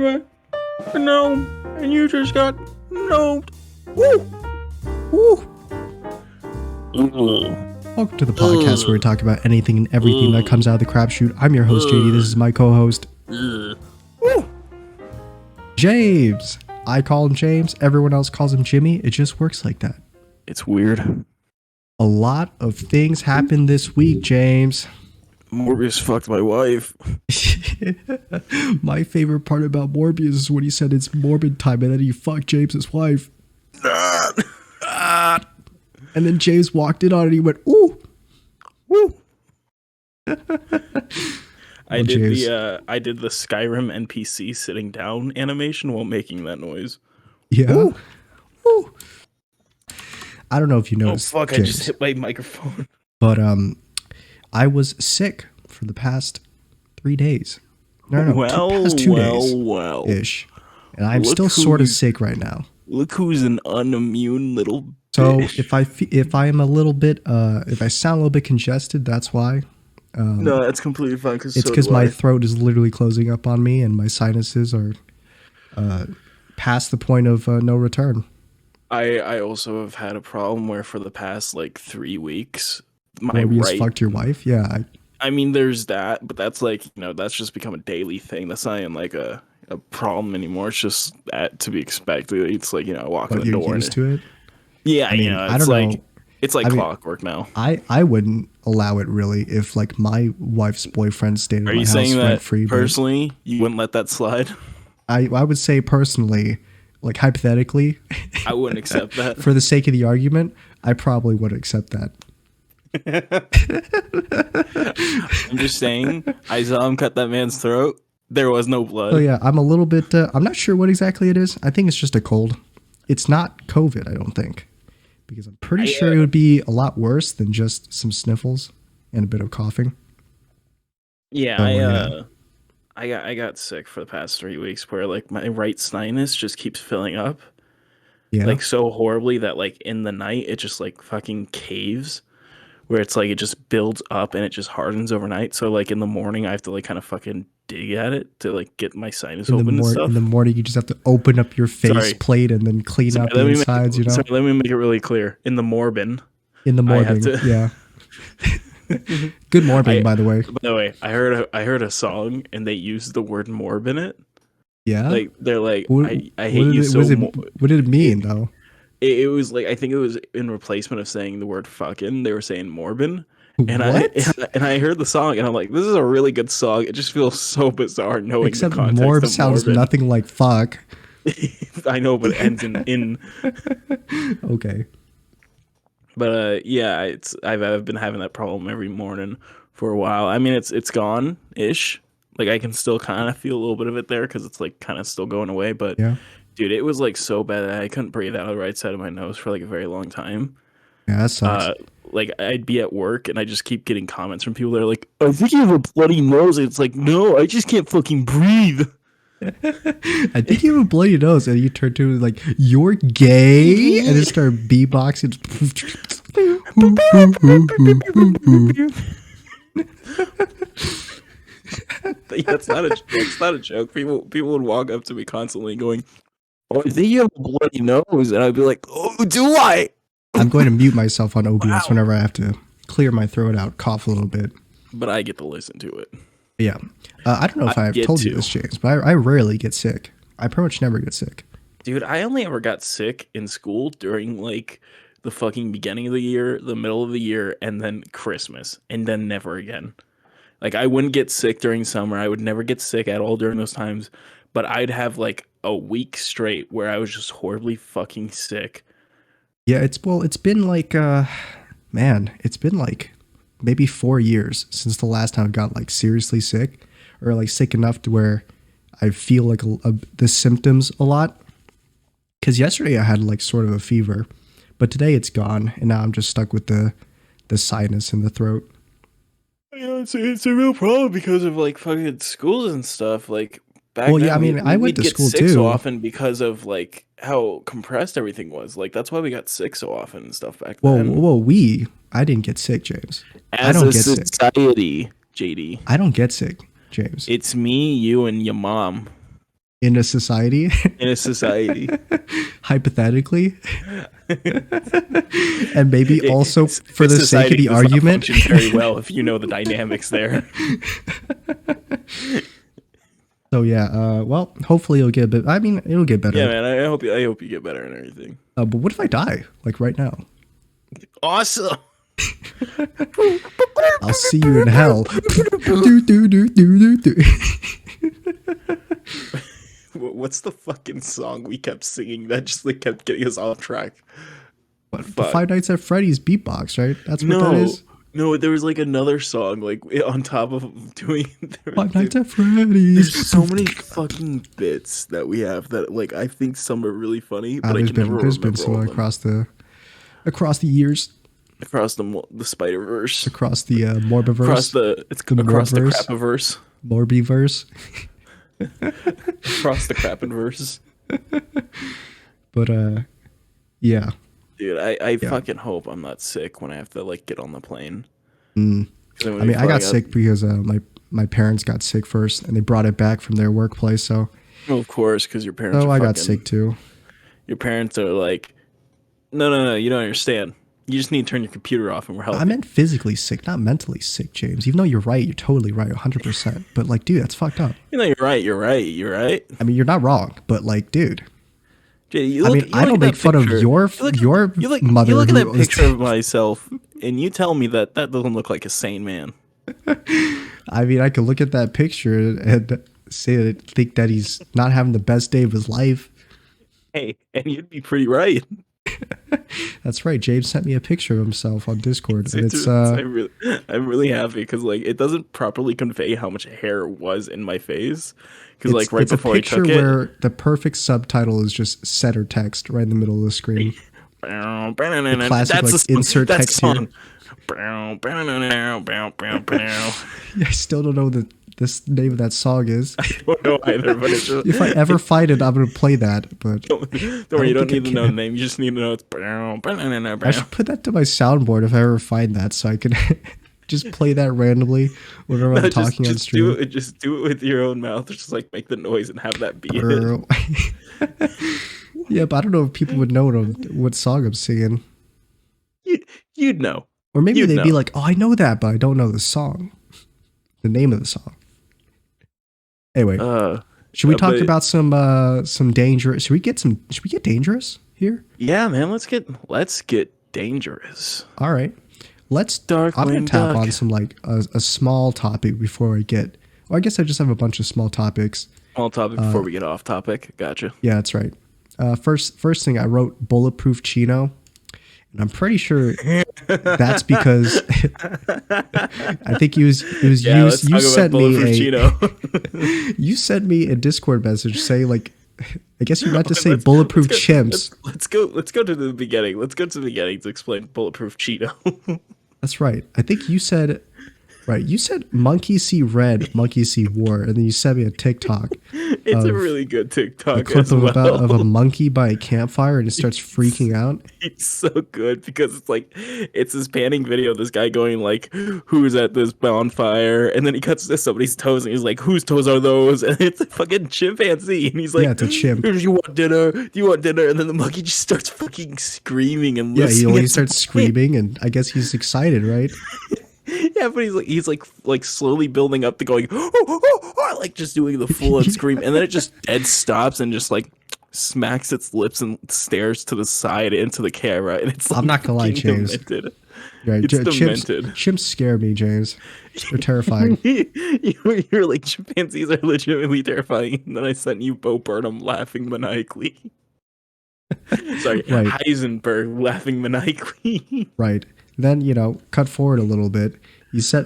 a gnome, and you just got gnomed. Woo! Woo! Welcome to the podcast where we talk about anything and everything that comes out of the crapshoot. I'm your host, JD. This is my co-host, James. I call him James. Everyone else calls him Jimmy. It just works like that. It's weird. A lot of things happened this week, James. Morbius fucked my wife. My favorite part about Morbius is when he said it's morbid time and then he fucked James's wife. And then James walked in on it and he went, ooh. Woo. I did the Skyrim NPC sitting down animation while making that noise. Yeah. Ooh. Ooh. I don't know if you noticed. Oh fuck, James, I just hit my microphone. But I was sick for the past 3 days. No, past 2 days. Ish. And I'm still sort of sick right now. Look who's an unimmune little So bitch. if I am a little bit if I sound a little bit congested, that's why. No, that's completely fine. It's because my throat is literally closing up on me and my sinuses are past the point of no return. I also have had a problem where for the past like 3 weeks, Morbius fucked your wife? Yeah. I mean, there's that, but that's like, that's just become a daily thing. That's not even like a problem anymore. It's just to be expected. It's like, I walk in the door. But you're used to it? Yeah, I mean, it's like it's like clockwork now. I wouldn't allow it really if like my wife's boyfriend stayed in my house. Are you saying that free, personally you wouldn't let that slide? I would say personally, like hypothetically, I wouldn't accept that. For the sake of the argument, I probably would accept that. I'm just saying, I saw him cut that man's throat. There was no blood. Oh yeah, I'm a little bit I'm not sure what exactly it is. I think it's just a cold. It's not COVID, I don't think. Because I'm pretty sure it would be a lot worse than just some sniffles and a bit of coughing. Yeah, I got sick for the past 3 weeks where like my right sinus just keeps filling up. Yeah. Like so horribly that like in the night it just like fucking caves. Where it's like it just builds up and it just hardens overnight. So like in the morning I have to like kind of fucking dig at it to like get my sinus open and stuff. In the morning you just have to open up your face plate and then clean out the insides, Sorry, let me make it really clear. In the morbin. Yeah. Good morbin, by the way. By the way, I heard a song and they used the word morb in it. Yeah. Like they're like I hate you so much. What did it mean though? It was like, I think it was in replacement of saying the word fucking, they were saying morbin. And I heard the song and I'm like, this is a really good song. It just feels so bizarre knowing except the context morb of sounds morbin. nothing like fuck. I know, but it ends in. Okay. But yeah, I've been having that problem every morning for a while. I mean, it's gone-ish. Like I can still kind of feel a little bit of it there because it's like kind of still going away. But yeah. Dude, it was like so bad that I couldn't breathe out of the right side of my nose for like a very long time. Yeah, that sucks. Like I'd be at work and I just keep getting comments from people that are like, I think you have a bloody nose. It's like, no, I just can't fucking breathe. I think you have a bloody nose, and you turn to like, you're gay, and then start beatboxing. That's not a joke. People would walk up to me constantly going, oh, I think you have a bloody nose, and I'd be like, oh, do I? I'm going to mute myself on OBS whenever I have to clear my throat out, cough a little bit. But I get to listen to it. Yeah. I don't know if I've told you this, James, but I rarely get sick. I pretty much never get sick. Dude, I only ever got sick in school during like the fucking beginning of the year, the middle of the year, and then Christmas, and then never again. Like I wouldn't get sick during summer. I would never get sick at all during those times, but I'd have like a week straight where I was just horribly fucking sick. Yeah, it's been like it's been like maybe 4 years since the last time I got like seriously sick or like sick enough to where I feel like the symptoms a lot. Because yesterday I had like sort of a fever, but today it's gone, and now I'm just stuck with the sinus in the throat. It's a real problem because of like fucking schools and stuff. Like back then, yeah, I mean, I went to school sick too so often because of like how compressed everything was. Like that's why we got sick so often and stuff back then. I didn't get sick, James. I don't get society, sick. JD. I don't get sick, James. It's me, you, and your mom. in a society, in a society. hypothetically, and maybe also for This the sake of society the does not argument. function very well if you know the dynamics there. So yeah, well, hopefully it'll get a bit. I mean, it'll get Yeah, better. man. I hope you get better and everything. But what if I die, like right now? Awesome. I'll see you in hell. Do, do, do, do, do, do. What's the fucking song we kept singing that just like kept getting us off track? What, the Five Nights at Freddy's beatbox, right? That's what that is. No, there was like another song like on top of doing. Five Nights at Freddy's. There's so many fucking bits that we have that like I think some are really funny, but I can never there's remember been some all of them. across the years, Across the Spider Verse, across the Morbiverse, across the Crapiverse, Morbiverse. across the Crapinverse. But yeah. Dude, I fucking hope I'm not sick when I have to like get on the plane. I mean, I got sick because my parents got sick first, and they brought it back from their workplace. So, well, of course, because your parents. Oh, I got sick too. Your parents are like, no, you don't understand. You just need to turn your computer off, and we're helping. I meant physically sick, not mentally sick, James. Even though you're right, you're totally right, 100%. But like, dude, that's fucked up. You know, you're right. I mean, you're not wrong, but like, dude. Jay, I don't make fun of your mother. You look at that picture of myself, and you tell me that doesn't look like a sane man. I mean, I could look at that picture and think that he's not having the best day of his life. Hey, and you'd be pretty right. That's right. James sent me a picture of himself on Discord, and I'm really happy because like it doesn't properly convey how much hair was in my face. Because like right before I took it, where the perfect subtitle is just center text right in the middle of the screen. The classic like insert text here. I still don't know this name of that song is. I don't know either, but it's just, if I ever find it, I'm gonna play that. But don't worry, you don't need to know the name. You just need to know it's. I should put that to my soundboard if I ever find that, so I can just play that randomly whenever I'm talking on stream. Just do it with your own mouth. Just like make the noise and have that be it. Yeah, but I don't know if people would know what song I'm singing. You'd know. Or maybe they'd be like, "Oh, I know that, but I don't know the song, the name of the song." Anyway, should we talk about some dangerous? Should we get dangerous here? Yeah, man. Let's get dangerous. All right, I'm gonna tap on some like a small topic before I get. Well, I guess I just have a bunch of small topics. Small topic before we get off topic. Gotcha. Yeah, that's right. First thing I wrote Bulletproof Chino. And I'm pretty sure that's because I think you sent me a Discord message saying like, I guess you meant to say bulletproof chimps. Let's go to the beginning. Let's go to the beginning to explain bulletproof Chino. That's right. I think you said monkey see red, monkey see war, and then you sent me a TikTok. It's a really good TikTok. A clip of a monkey by a campfire, and it starts freaking out. It's so good because it's this panning video of this guy going like, "Who's at this bonfire?" And then he cuts to somebody's toes, and he's like, "Whose toes are those?" And it's a fucking chimpanzee, and he's like, "Yeah, it's a chimp. Do you want dinner? Do you want dinner?" And then the monkey just starts fucking screaming and he always starts screaming, and I guess he's excited, right? Yeah, but he's like slowly building up to going, oh, like just doing the full on scream, and then it just dead stops and just like smacks its lips and stares to the side into the camera, and it's like, I'm not gonna lie, James. Demented. Right, it's demented. Chimps scare me, James. They're terrifying. You're like, chimpanzees are legitimately terrifying, and then I sent you Bo Burnham laughing maniacally. Sorry, right. Heisenberg laughing maniacally. Right. Then, cut forward a little bit.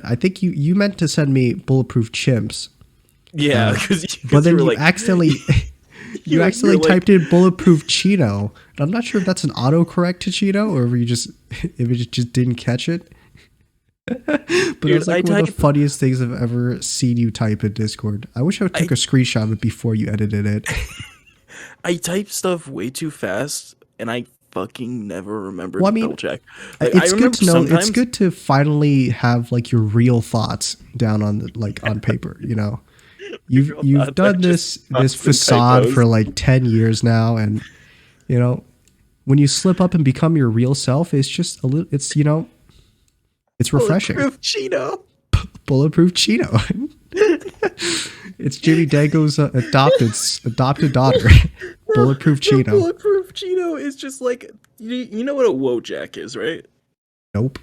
I think you meant to send me bulletproof chimps. Yeah, but then you accidentally typed in bulletproof Chino. And I'm not sure if that's an autocorrect to Chino or if it just didn't catch it. But it was like one of the funniest things I've ever seen you type in Discord. I wish I took a screenshot of it before you edited it. I type stuff way too fast, and I fucking never remember to double check. It's good to know. It's good to finally have like your real thoughts down on on paper. You've done this Constant facade for typos. like 10 years now, and you know when you slip up and become your real self, it's just a little. It's it's refreshing. Bulletproof Chino. Bulletproof Chino. It's Jimmy Dago's adopted daughter. Bulletproof Bro, Chino. Bulletproof Chino is just like you know what a Wojak is, right? Nope.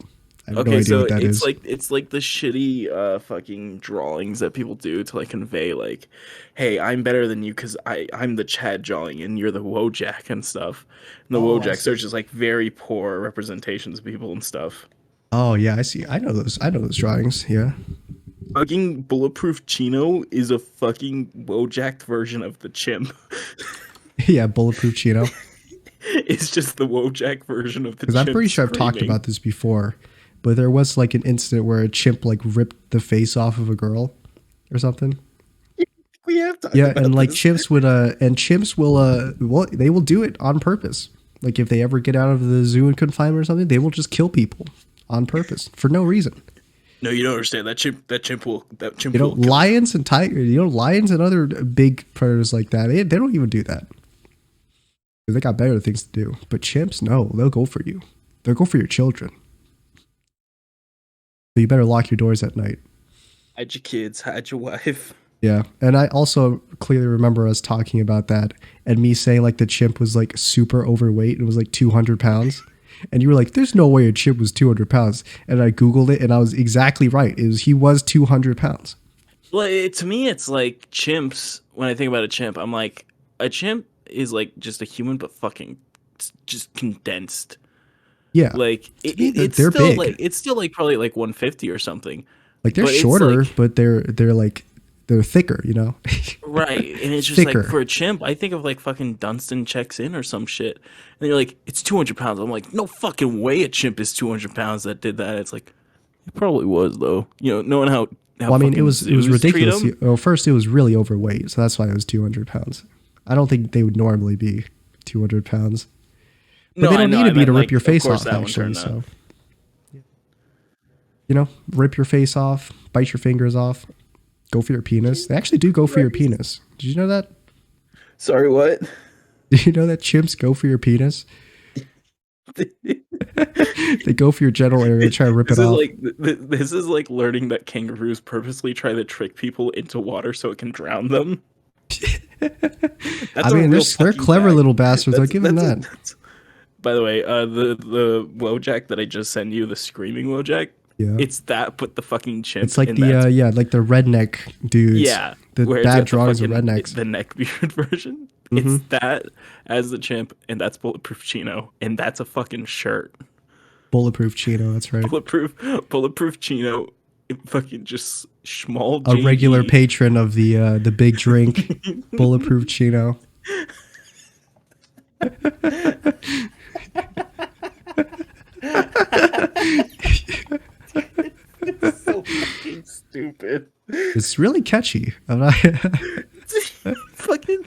I have no Okay, idea so what that is. it's like the shitty fucking drawings that people do to like convey like, hey, I'm better than you because I'm the Chad drawing and you're the Wojak and stuff. And the Oh, I Wojaks are see. just like very poor representations of people and stuff. Oh yeah, I see. I know those. I know those drawings. Yeah. Fucking Bulletproof Chino is a fucking Wojak version of the chimp. Yeah, Bulletproof Chino. It's just the Wojak version of the Because I'm chimp pretty sure I've talked screaming. about this before, but there was like an incident where a chimp like ripped the face off of a girl or something. We have talked Yeah, and about like this. chimps will well they will do it on purpose. Like if they ever get out of the zoo in confinement or something, they will just kill people on purpose for no reason. No, you don't understand. That chimp You know, will kill. lions and tigers, lions and other big predators like that, they don't even do that. They got better things to do. But chimps, no, they'll go for you. They'll go for your children. So you better lock your doors at night. Hide your kids, hide your wife. Yeah. And I also clearly remember us talking about that and me saying like the chimp was like super overweight and was like 200 pounds. And you were like, there's no way a chimp was 200 pounds. And I Googled it and I was exactly right. He was 200 pounds. Well, to me, it's like chimps. When I think about a chimp, I'm like, a chimp is like just a human, but fucking just condensed. Yeah. Like To me, they're big. it's still like probably like 150 or something. Like they're But it's shorter, like but they're thicker, you know? right, and it's just like Thicker. for a chimp, I think of like fucking Dunstan checks in or some shit, and you're like, it's 200 pounds. I'm like, no fucking way, a chimp is 200 pounds that did that. It's like, it probably was though. Knowing how Well, I mean, fucking it was zoos treat ridiculous. them. Well, first, it was really overweight, so that's why it was 200 pounds. I don't think they would normally be 200 pounds, but No, they I don't know. need I to be meant to rip like, your of face course off, that one actually. turned up. So, rip your face off, bite your fingers off, go for your penis. They actually do go for your penis. Did you know that? Sorry, what? Did you know that chimps go for your penis? They go for your genital area, try to rip it off. This is like learning that kangaroos purposely try to trick people into water so it can drown them. I That's a mean, real they're fucking clever fact. little bastards. I'll give them that. By the way, the Wojak that I just sent you, the screaming Wojak, Yeah. it's that, but the fucking It's chimp, like and the that's like the redneck dudes. yeah, The where it's bad got the drawings of fucking rednecks. the neckbeard version. Hmm. It's that as the chimp, and that's Bulletproof Chino, and that's a fucking shirt. Bulletproof Chino, that's right. Bulletproof Chino, fucking just small A regular JD. patron of the big drink, Bulletproof Chino. So fucking stupid. It's really catchy. I'm not Fucking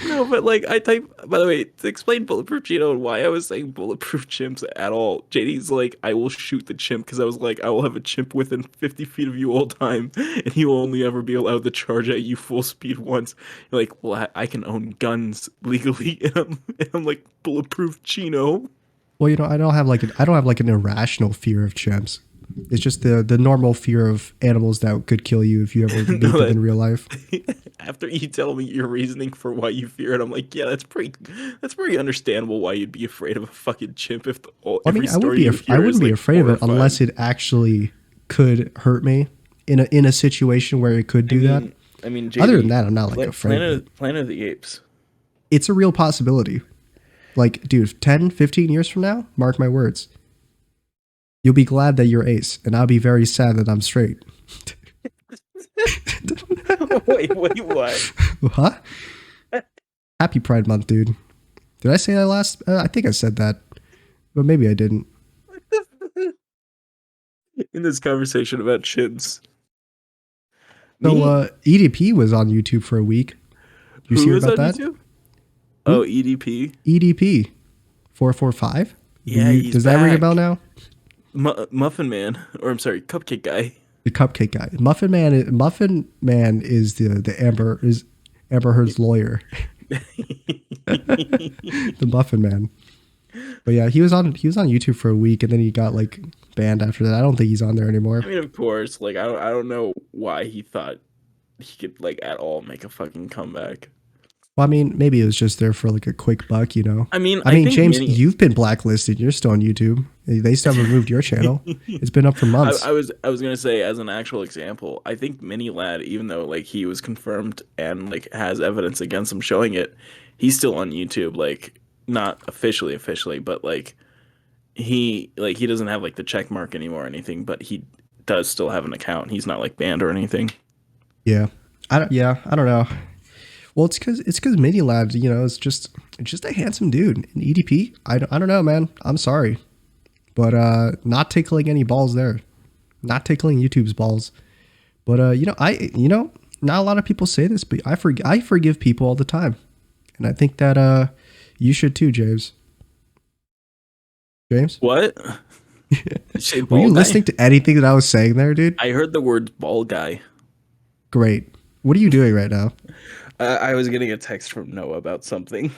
no, but like I type. By the way, to explain Bulletproof Chino and why I was saying Bulletproof Chimps at all, JD's like, I will shoot the chimp because I was like, I will have a chimp within 50 feet of you all time, and he will only ever be allowed to charge at you full speed once. You're like, well, I can own guns legally, and I'm like, Bulletproof Chino. well, I don't have like an irrational fear of chimps. It's just the normal fear of animals that could kill you if you ever meet No, them in real life. after you tell me your reasoning for why you fear it, I'm like, yeah, that's pretty understandable why you'd be afraid of a fucking chimp if I every mean, story you I hear is wouldn't be like afraid of it horrifying. unless it actually could hurt me in a situation where it could do that. I mean, Other than JD, that, I'm not like afraid of it. Planet of the Apes. It's a real possibility. Like, dude, 10, 15 years from now, mark my words. You'll be glad that you're ace, and I'll be very sad that I'm straight. Wait, what? Huh? Happy Pride Month, dude. Did I say that last? I think I said that, but maybe I didn't. In this conversation about chimps. So, Me? EDP was on YouTube for a week. Did you Who hear is about on that? YouTube? Oh, EDP. EDP 445. Yeah, he's Does that ring a back. bell now? Muffin Man, or I'm sorry, Cupcake Guy. The cupcake guy. Muffin Man is Amber Heard's lawyer. The Muffin Man. But yeah, he was on YouTube for a week and then he got like banned after that. I don't think he's on there anymore. I mean, of course, like I don't know why he thought he could like at all make a fucking comeback. Well, I mean, maybe it was just there for like a quick buck, you know. I mean, I I mean, think James, many. you've been blacklisted. You're still on YouTube. They still haven't removed your channel. It's been up for I, months. I was gonna say as an actual example, I think Mini Lad, even though like he was confirmed and like has evidence against him showing it, he's still on YouTube. Like not officially, but he doesn't have like the check mark anymore or anything, but he does still have an account. He's not like banned or anything. Yeah, I don't know. Well, it's because Mini Lad, you know, it's just a handsome dude. And EDP, I don't know, man. I'm sorry, but not tickling any balls there. Not tickling YouTube's balls. But not a lot of people say this, but I forgive people all the time, and I think that you should too, James. James, What? Say were you ball guy? listening to anything that I was saying there, dude? I heard the word ball guy. Great. What are you doing right now? I was getting a text from Noah about something.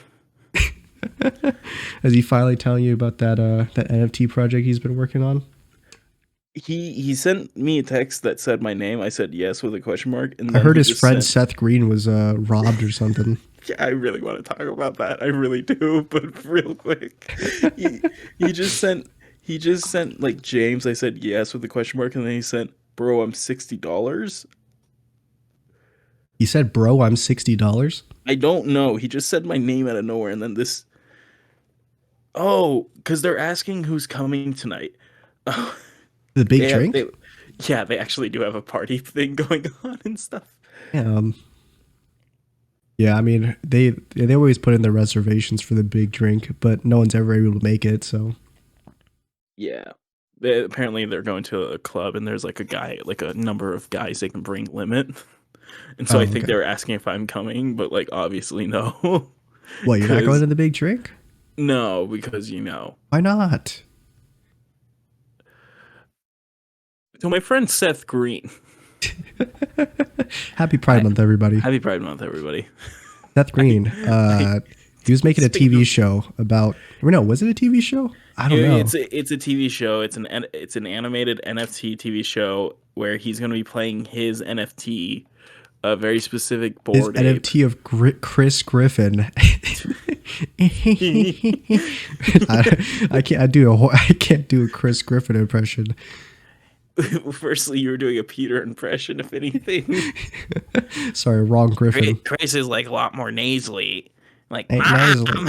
Is he finally telling you about that NFT project he's been working on? He sent me a text that said my name. I said yes with a question mark, and I then heard he his just friend sent. Seth Green was robbed or something. Yeah, I really want to talk about that. I really do, but real quick, he he just sent like James. I said yes with a question mark, and then he sent, "Bro, I'm $60." He said, "Bro, I'm $60." I don't know. He just said my name out of nowhere, and then this. Oh, because they're asking who's coming tonight. The big They have drink. they, yeah, they actually do have a party thing going on and stuff. Um, yeah, I mean they always put in their reservations for the big drink, but no one's ever able to make it. So Yeah. Apparently they're going to a club and there's like a guy, like a number of guys they can bring limit. And so I think okay. they were asking if I'm coming, but like obviously no. What, you're not going Cuz to the big drink? no, because you know. Why not? So my friend Seth Green. Happy Pride I, Month, everybody. Happy Pride Month, everybody. Seth I, Green. I He was making a speaking TV of show about. Or no, was it a TV show? I don't know. it's a TV show. It's an animated NFT TV show where he's going to be playing his NFT, a very specific His board ape. NFT of Chris Griffin. I can't. I can't do a Chris Griffin impression. Firstly, you were doing a Peter impression, if anything. Sorry, wrong Griffin. Chris is like a lot more nasally. Like, Ain't nasally.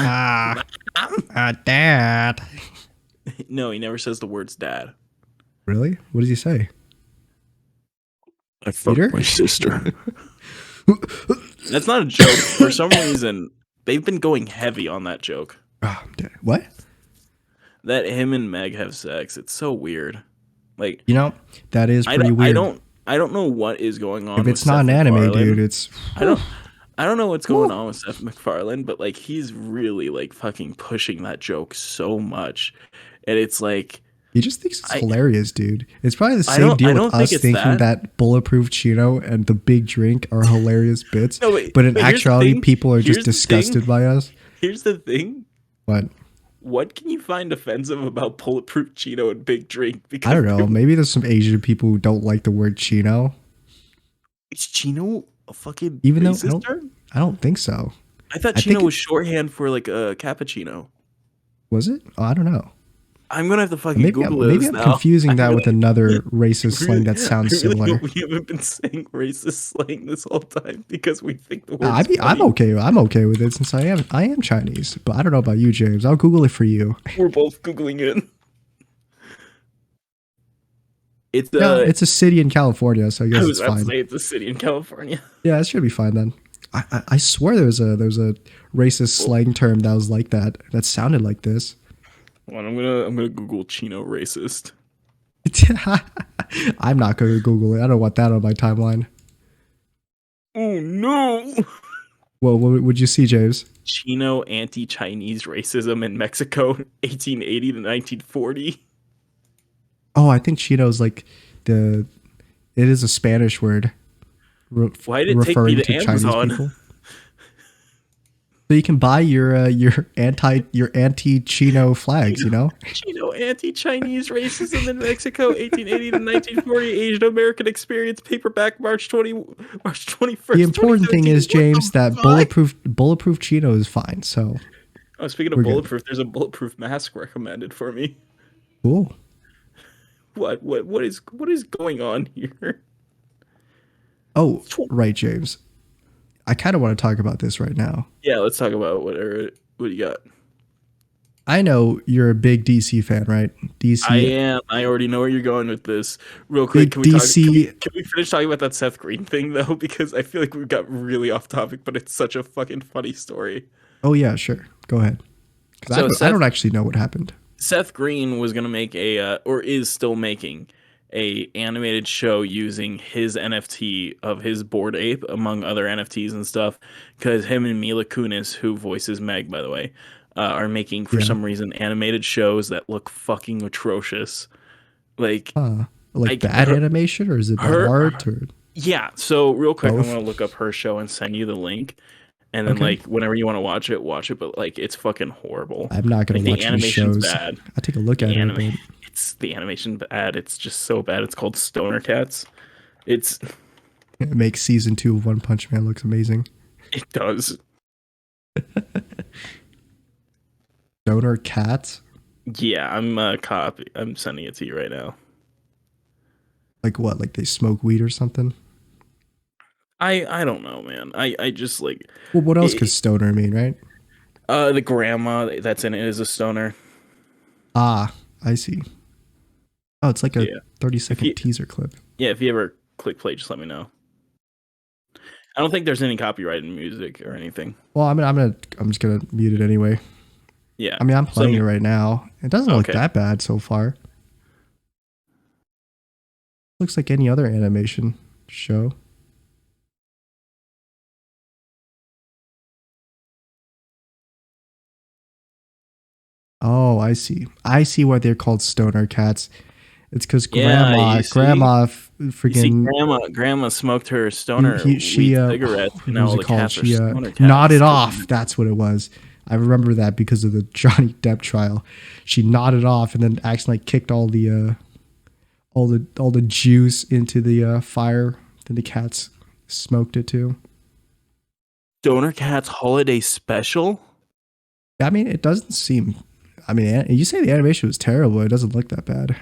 Dad. no, he never says the words dad. Really? What does he say? I Peter? fucked my sister. That's not a joke. For some reason, they've been going heavy on that joke. What? That him and Meg have sex. It's so weird. Like, You know, that is I pretty don't, I weird. don't, I don't know what is going on If with it's not Seth an anime, MacFarlane. dude, it's. I don't, I don't know what's going Whew. on with Seth MacFarlane, but like he's really like fucking pushing that joke so much, and it's like He just thinks it's I, hilarious, dude. It's probably the I same don't, deal I with don't think us it's thinking that. that Bulletproof Chino and the big drink are hilarious bits, No, wait, but in here's the actuality, thing. people are just Here's the thing. disgusted by us. Here's the thing. But What can you find offensive about Bulletproof Chino and Big Drink? I Because don't know. Maybe there's some Asian people who don't like the word Chino, is Chino a fucking even though racist term? I don't think so. I thought I Chino think was shorthand for like a cappuccino. was it? Oh, I don't know. I'm gonna have to fucking Maybe I'm, Google maybe this I'm now. confusing I that with really, another racist slang really, that I sounds really similar. hope we haven't been saying racist slang this whole time because we think the word's I'm funny. okay. I'm okay with it since I am Chinese, but I don't know about you, James. I'll Google it for you. We're both googling it. It's Yeah, it's a city in California, so I I guess was it's about to fine. say it's a city in California. Yeah, it should be fine then. I swear there was a racist Well, slang term that was like that sounded like this. hold on, I'm gonna Google Chino racist. I'm not going to Google it. I don't want that on my timeline. Oh no! Well, what would you see, James? Chino anti-Chinese racism in Mexico, 1880 to 1940. Oh, I think Chino's like the It is a Spanish word Why did it take me referring to to Chinese Amazon? people. So you can buy your anti Chino flags. Chino, You know, Chino anti-Chinese racism in Mexico, 1880 to 1940, Asian American experience, paperback, March the 21st, important thing 2017. is, What James, the that fuck? bulletproof Chino is fine. So Oh, speaking of we're good. bulletproof, there's a bulletproof mask recommended for me. Cool. What is going on here? Oh, right, James. I kind of want to talk about this right now. Yeah, let's talk about whatever. What do you got? I know you're a big DC fan, right? I DC, am. I already know where you're going with this. Real quick, big can we talk? DC. Can we finish talking about that Seth Green thing though? Because I feel like we got really off topic, but it's such a fucking funny story. Oh yeah, sure. Go ahead. Because So I Seth don't actually know what happened. Seth Green was gonna make or is still making a animated show using his NFT of his Bored Ape, among other NFTs and stuff. Because him and Mila Kunis, who voices Meg, by the way, are making for Yeah. some reason animated shows that look fucking atrocious. Like, Like I bad animation, or is it bad her art, or yeah. So real quick, I'm both? gonna look up her show and send you the link. And then Okay. like whenever you want to watch it, watch it. But like it's fucking horrible. I'm not gonna Like the watch any animation's shows. bad. I take a look The at it, anime, but it's the animation bad. It's just so bad. It's called Stoner Cats. It's it makes season 2 of One Punch Man looks amazing. it does. Donor cats. Yeah, I'm sending it to you right now. Like what? Like they smoke weed or something? I don't know, man. I just like Well, what else could it, stoner mean, right? the grandma that's in it is a stoner. Ah, I see. Oh, it's like a Yeah. 30 If second you teaser clip. yeah, if you ever click play, just let me know. I don't think there's any copyright in music or anything. Well, I'm just gonna mute it anyway. Yeah. I mean, I'm So I playing it mean, right now. It doesn't look okay. that bad so far. Looks like any other animation show. Oh, I see. I see why they're called stoner cats. It's because Yeah, you see, freaking grandma smoked her stoner she weed cigarettes, and what now was all it the called? cats are She stoner nodded cats. off. That's what it was. I remember that because of the Johnny Depp trial. She nodded off and then accidentally kicked all the juice into the fire. Then the cats smoked it too. Stoner Cats holiday special. I mean, it doesn't seem. I mean, you say the animation was terrible. It doesn't look that bad.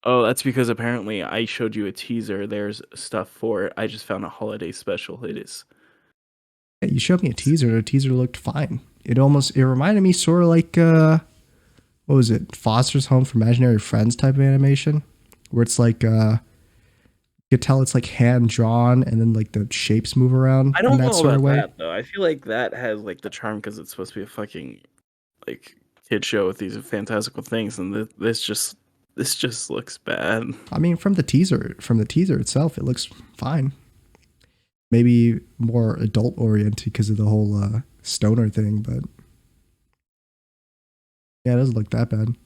Oh, that's because apparently I showed you a teaser. There's stuff for it. I just found a holiday special. It is. Yeah, you showed me a teaser. The teaser looked fine. It reminded me sort of like what was it? Foster's Home for Imaginary Friends type of animation, where it's like you could tell it's like hand drawn and then like the shapes move around I in don't that know sort of about way. that though. I feel like that has like the charm because it's supposed to be a fucking like kid show with these fantastical things, and this just looks bad. I mean, from the teaser itself, it looks fine. Maybe more adult oriented because of the whole stoner thing, but yeah, it doesn't look that bad.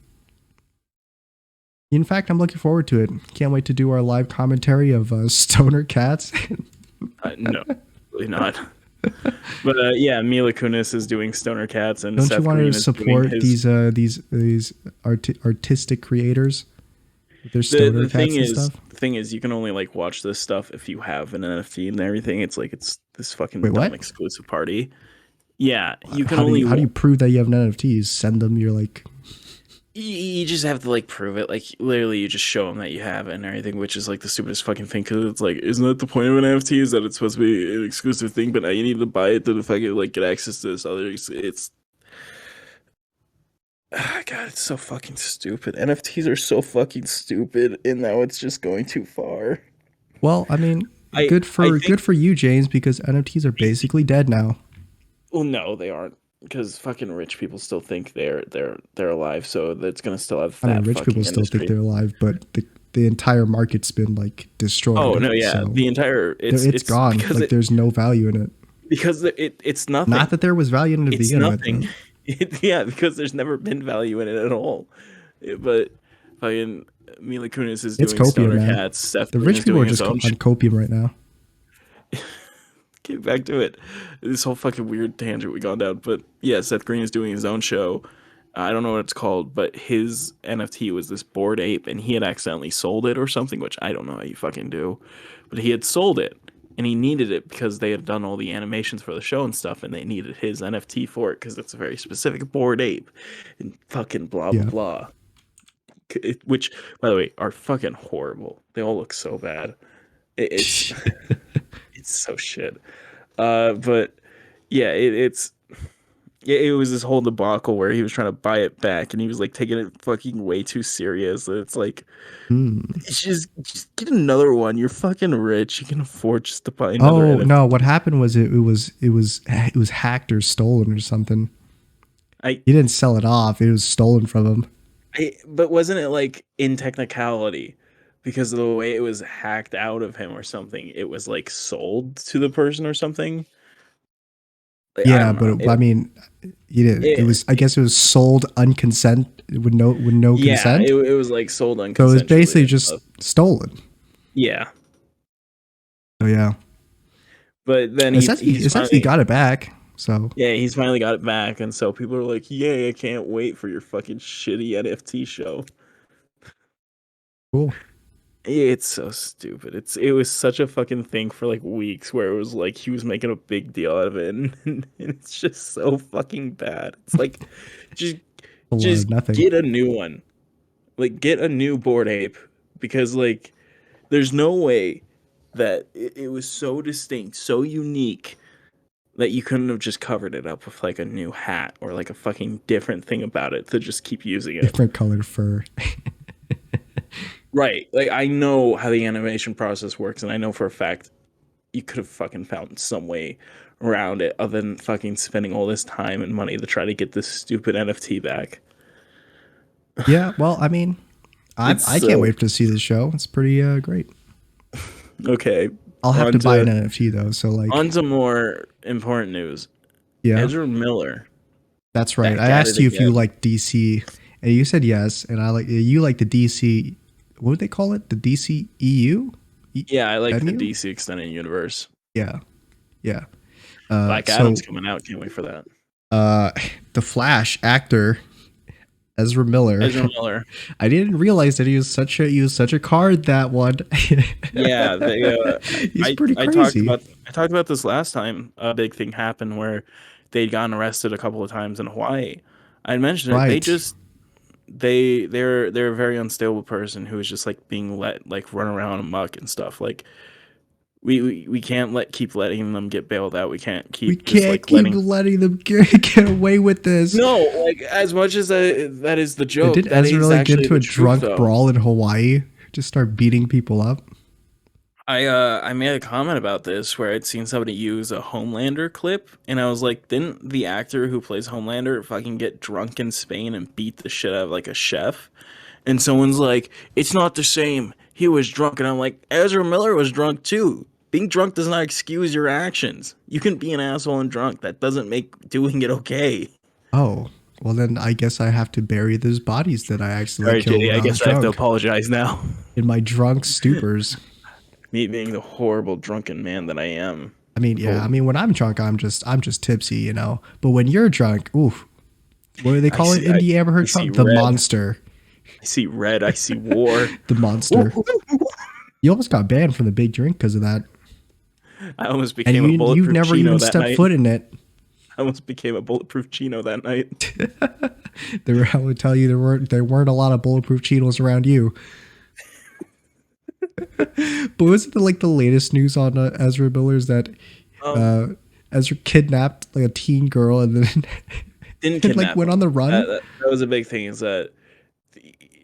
In fact, I'm looking forward to it. Can't wait to do our live commentary of Stoner Cats. No, really not. But yeah, Mila Kunis is doing Stoner Cats, and Don't you Seth want to Green is doing support his. these artistic creators with their The Stoner Cats and stuff? the thing is, you can only like watch this stuff if you have an NFT and everything. It's like it's this fucking Wait, dumb what? exclusive party. Yeah, you can How do only you prove that you have NFTs? Send them your like. you just have to like prove it. Like literally, you just show them that you have it and everything, which is like the stupidest fucking thing. Because it's like, isn't that the point of an NFT? Is that it's supposed to be an exclusive thing, but now you need to buy it to fucking like get access to this other. It's God, it's so fucking stupid. NFTs are so fucking stupid, and now it's just going too far. Well, I mean, I think good for you, James, because NFTs are basically dead now. well, no, they aren't because fucking rich people still think they're alive, so that's gonna still have I mean, that rich people fucking still think industry. they're alive, but the entire market's been like Oh destroyed. no, yeah, So the entire it's it's gone. Like there's no value in it. because it's Not nothing. that there was value in it to It's begin with, nothing. but Yeah, because there's never been value in it at all. But fucking Mila Kunis is It's doing copium, Stoner man. Cats. Seth The Green rich is people are doing his just own. on copium right now. Get back to it. This whole fucking weird tangent we gone down, but yeah, Seth Green is doing his own show. I don't know what it's called, but his NFT was this bored ape, and he had accidentally sold it or something, which I don't know how you fucking do, but he had sold it, and he needed it because they had done all the animations for the show and stuff, and they needed his NFT for it because it's a very specific bored ape, and fucking blah blah Yeah. blah. Which, by the way, are fucking horrible. They all look so bad. It's it's so shit. But yeah, it was this whole debacle where he was trying to buy it back, and he was like taking it fucking way too serious. And it's like, Hmm. just get another one. You're fucking rich. You can afford just to buy another Oh no! What NFT. happened was it was hacked or stolen or something. I, He didn't sell it off. It was stolen from him. but wasn't it like in technicality? Because of the way it was hacked out of him or something, it was like sold to the person or something. Like, I Yeah, don't know. but I mean, he did. It was. I guess it was sold unconsent with no Yeah, consent. it was like sold So it was unconsensually basically or just stuff. stolen. Yeah, So yeah, but then he's essentially finally got it back. So yeah, he's finally got it back, and so people are like, "Yay! I can't wait for your fucking shitty NFT show." cool. It's so stupid. It was such a fucking thing for like weeks, where it was like he was making a big deal out of it, and it's just so fucking bad. It's like just A lot just of nothing. get a new one, like get a new Bored Ape, because like there's no way that it was so distinct, so unique that you couldn't have just covered it up with like a new hat or like a fucking different thing about it to just keep using it. Different colored fur. Right. Like I know how the animation process works, and I know for a fact you could have fucking found some way around it other than fucking spending all this time and money to try to get this stupid NFT back. Yeah. Well, I mean, It's I can't so wait to see the show. It's pretty great. okay. I'll have On to buy to an NFT though. So on like, to more important news. yeah, Ezra Miller that's right. I back at asked it you if you again. like DC, and you said yes. And I like you like the DC. What would they call it? The DC EU? Yeah, I like the MU? DC Extended Universe. Yeah, yeah. Black So Adam's coming out. Can't wait for that. uh, the Flash actor Ezra Miller. Ezra Miller. I didn't realize that he was such a card that one. Yeah, He's pretty I crazy. talked about this last time. A big thing happened where they'd gotten arrested a couple of times in Hawaii. I mentioned it. They Right. just they're a very unstable person who is just like being let like run around amok and stuff. Like we can't keep letting them get bailed out. We can't We keep just can't like keep letting. letting them get away with this. No, like as much as that is the And joke, did that Ezra is like get actually into the a truth drunk though. brawl in Hawaii? Just start beating people up? I made a comment about this where I'd seen somebody use a Homelander clip, and I was like, didn't the actor who plays Homelander fucking get drunk in Spain and beat the shit out of like a chef? And someone's like, it's not the same. He was drunk, and I'm like, Ezra Miller was drunk too. Being drunk does not excuse your actions. You can be an asshole and drunk. That doesn't make doing it okay. Oh, well then I guess I have to bury those bodies that I All accidentally right, killed JD, when I I was guess I have to drunk. apologize now. In my drunk stupors. Me being the horrible drunken man that I am. I mean, yeah. I Full, mean, when I'm drunk, I'm just tipsy, you know. But when you're drunk, oof, what do they call it in the I Amber see Heard? The red. monster. I see red. I see war. The monster. You almost got banned from the big drink because of that, I almost and became a you've bulletproof never Chino even that stepped night. foot in it. I almost became a bulletproof Chino that night. I would tell you there weren't a lot of bulletproof Cheetos around you. But wasn't like the latest news on Ezra Miller is that Um, uh, Ezra kidnapped like a teen girl and then didn't and like kidnap went him. on the run? That was a big thing. Is that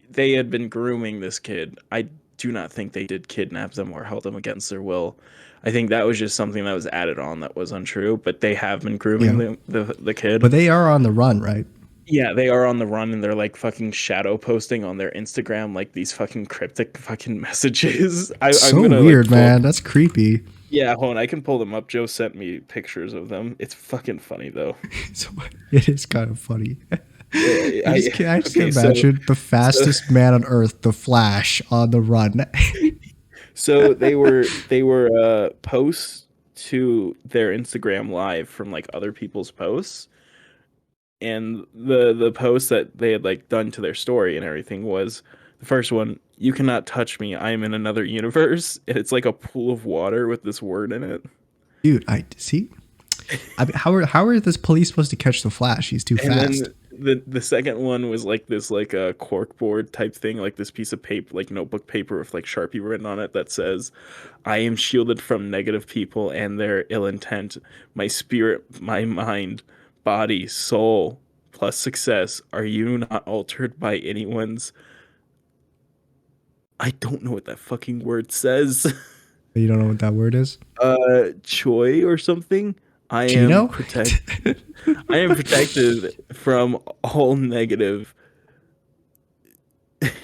they had been grooming this kid. I do not think they did kidnap them or held them against their will. I think that was just something that was added on that was untrue. But they have been grooming Yeah, the kid. but they are on the run, right? Yeah, they are on the run, and they're like fucking shadow posting on their Instagram like these fucking cryptic fucking messages. I'm So gonna like weird, pull. man. That's creepy. Yeah, hold on. I can pull them up. Joe sent me pictures of them. It's fucking funny though. So it is kind of funny. I just can't Okay, imagine the so fastest man on earth, the Flash, on the run. so they were posts to their Instagram live from like other people's posts, and the post that they had like done to their story and everything was the first one, "You cannot touch me, I am in another universe," and it's like a pool of water with this word in it. Dude, I see. I mean, how are this police supposed to catch the Flash? He's too And fast. then the second one was like this like a cork board type thing, like this piece of paper, like notebook paper with like Sharpie written on it that says, "I am shielded from negative people and their ill intent. My spirit, my mind, body, soul, plus success. Are you not altered by anyone's?" I don't know what that fucking word says. You don't know what that word is? Choi or something. I am Chino? protect. I am protected from all negative.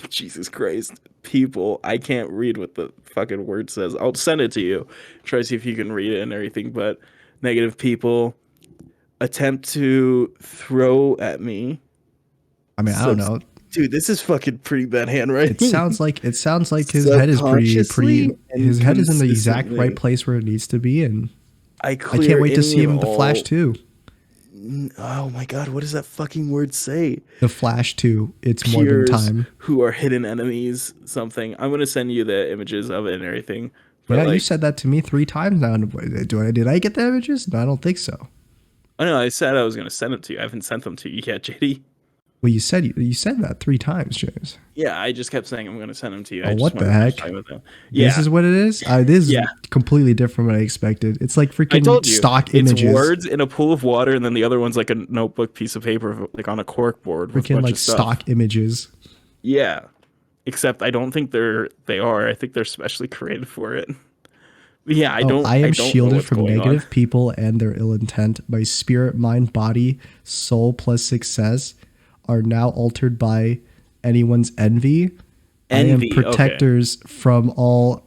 Jesus Christ, people. I can't read what the fucking word says. I'll send it to you. Try to see if you can read it and everything. But negative people attempt to throw at me. I mean, I don't Subs- know. Dude, this is fucking pretty bad It handwriting. sounds like his head is pretty. Subconsciously His and head is in the exact right consistently, place where it needs to be, and I I can't clear wait to any see and him in the Flash all. 2. Oh my god, what does that fucking word say? The Flash 2. It's more than Peers time. who are hidden enemies, something. I'm gonna send you the images of it and everything. But Yeah, you like, said that to me 3 times now. Did I get the images? No, I don't think so. I know I said I was gonna send them to you. I haven't sent them to you yet, JD. Well, you said that 3 times, James. Yeah, I just kept saying I'm gonna send them to you. Oh, I just what the wanted to finish heck? talking with them. This Yeah, is what it is. This is yeah. completely different from what I expected. It's like I freaking told you stock it's images, words in a pool of water, and then the other one's like a notebook piece of paper, like on a cork board with a freaking bunch like of stuff. stock images. Yeah, except I don't think they are. I think they're specially created for it. Yeah, Oh, I I am don't know shielded what's from going on. negative people and their ill intent. My spirit, mind, body, soul plus success are now altered by anyone's envy. I am Envy. Okay. protectors from all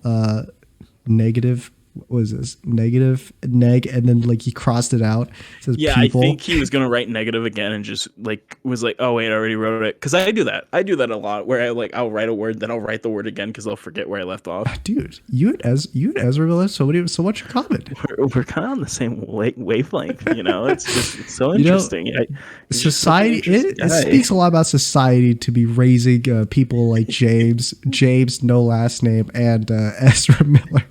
negative. What was this? Negative neg, and then like he crossed it out. It says Yeah, I people. think he was gonna write negative again and just like was like, oh wait, I already wrote it. Because I do that. I do that a lot. Where I like I'll write a word, then I'll write the word again because I'll forget where I left off. Dude, you and Ezra have so much in common. We're kind of on the same wavelength, you know. It's so You know, interesting. He's just such an society interesting it guy. speaks a lot about society to be raising people like James, no last name, and Ezra Miller.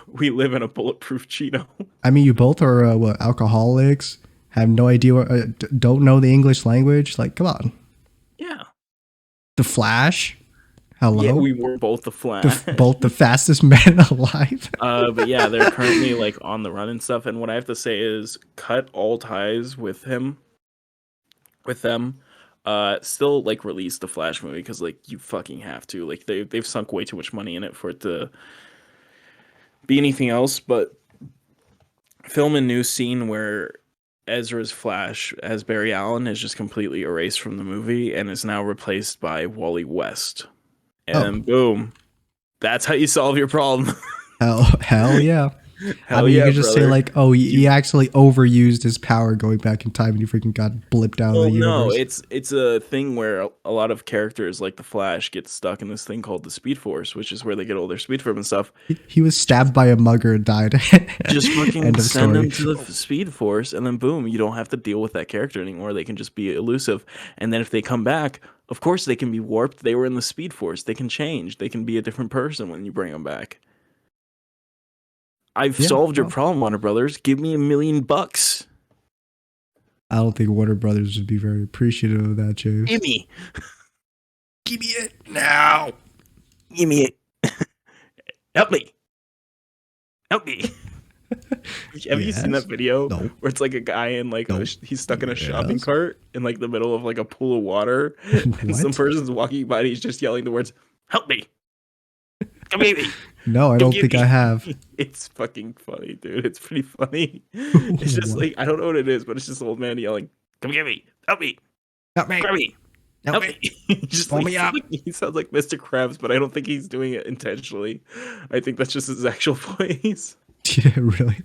We live in a bulletproof Chino. I mean, you both are what, alcoholics, have no idea what, don't know the English language. Like, come on, Yeah, the Flash. yeah, Hello, we were both the Flash. both the fastest men alive. But yeah, they're currently like on the run and stuff. And what I have to say is, cut all ties with him, with them. Still like release the Flash movie because like you fucking have to. Like they've sunk way too much money in it for it to be anything else. But film a new scene where Ezra's Flash as Barry Allen is just completely erased from the movie and is now replaced by Wally West. Oh, And boom, that's how you solve your problem. hell yeah. I Hell mean, you yeah, could just say brother. like, oh, he actually overused his power going back in time, and he freaking got blipped out of the Well, no, universe. it's a thing where a lot of characters like the Flash get stuck in this thing called the Speed Force, which is where they get all their speed from and stuff. He was stabbed by a mugger and died. Just fucking End of send story. them to the Speed Force, and then boom, you don't have to deal with that character anymore. They can just be elusive, and then if they come back, of course they can be warped. They were in the Speed Force. They can change. They can be a different person when you bring them back. I've Yeah. solved your Well, problem, Warner Brothers. Give me $1 million. I don't think Warner Brothers would be very appreciative of that, James. Gimme, Give me it now. gimme it. Help me. Help me. Have you seen that Yes. video Nope. where it's like a guy in like Nope. he's stuck in a shopping Yes. cart in like the middle of like a pool of water, and some What? person's walking by and he's just yelling the words, "Help me! Come get me! No, I Come don't get think I me!" have. It's fucking funny, dude. It's pretty funny. It's just What? like I don't know what it is, but it's just an old man yelling, "Come get me! Help me! Help me. Grab me! Help Help me. me!" Just Pull like, me up. he sounds like Mr. Krabs, but I don't think he's doing it intentionally. I think that's just his actual voice. Yeah, really.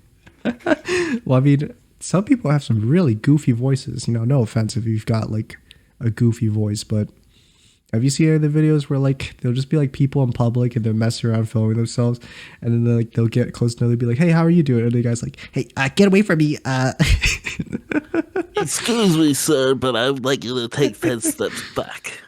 Well, I mean, some people have some really goofy voices. You know, no offense if you've got like a goofy voice, but have you seen any of the videos where like they'll just be like people in public and they're messing around filming themselves, and then they'll get close to them, they'll be like, "Hey, how are you doing?" And the guy's like, "Hey, get away from me!" Excuse me, sir, but I would like you to take 10 steps back.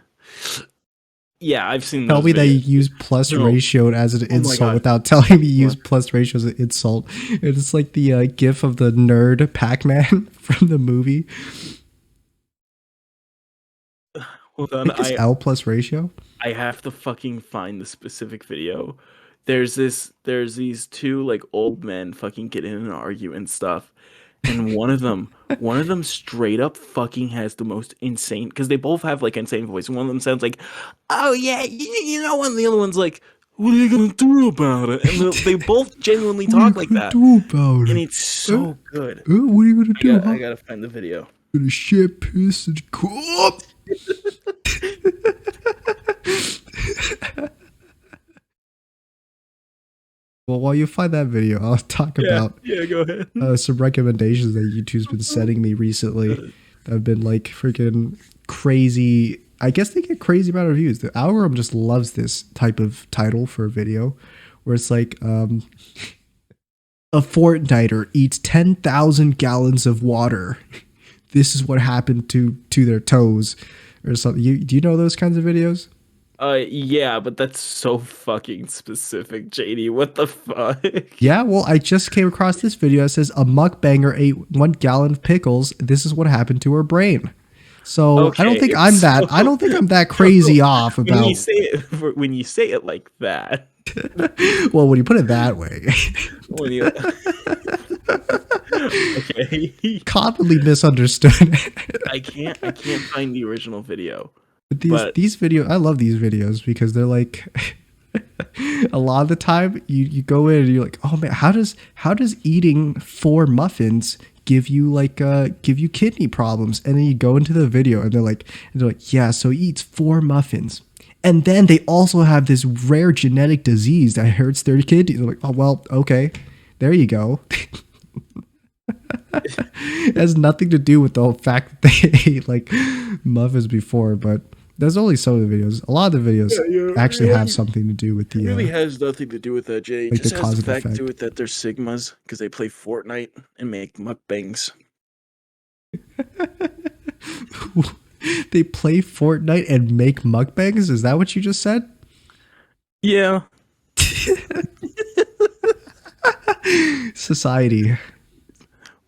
Yeah, I've seen Tell those me that you videos. use plus No. ratio as an Oh my insult God. without telling me you use plus ratio as an insult. It's like the gif of the nerd Pac-Man from the movie. Hold I on, think it's L plus ratio. I have to fucking find the specific video. There's these two like old men fucking getting in an argument and stuff. And one of them straight up fucking has the most insane, because they both have like insane voice. One of them sounds like, "Oh yeah, you know," and the other one's like, "What are you gonna do about it?" And they both genuinely What are you talk like gonna that, do about and it? it's so good. What are you gonna do, I huh? gotta find the video. Gonna shit, piss, and cool. Well, while you find that video, I'll talk about Yeah, go ahead. some recommendations that YouTube's been sending me recently that have been like freaking crazy. I guess they get crazy amount of views. The algorithm just loves this type of title for a video where it's like a Fortniter eats 10,000 gallons of water. This is what happened to their toes or something. Do you know those kinds of videos? Yeah, but that's so fucking specific, JD. What the fuck? Yeah, well, I just came across this video that says a mukbanger ate 1 gallon of pickles. This is what happened to her brain. So Okay, I don't think I'm that. I don't think I'm that crazy off when about. when you say it like that, Well, when you put it that way, when you okay, commonly misunderstood. I can't find the original video, But but these videos, I love these videos because they're like. A lot of the time you go in and you're like, oh man, how does eating 4 muffins give you kidney problems? And then you go into the video and they're like, yeah, so he eats 4 muffins, and then they also have this rare genetic disease that hurts their kidneys. They're like, oh well, okay, there you go. It has nothing to do with the whole fact that they ate like muffins before, but there's only some of the videos. A lot of the videos actually have something to do with the it really has nothing to do with that, Jay. It like the just has cause the and fact to effect. do with that they're Sigmas because they play Fortnite and make mukbangs. They play Fortnite and make mukbangs? Is that what you just said? Yeah. Society.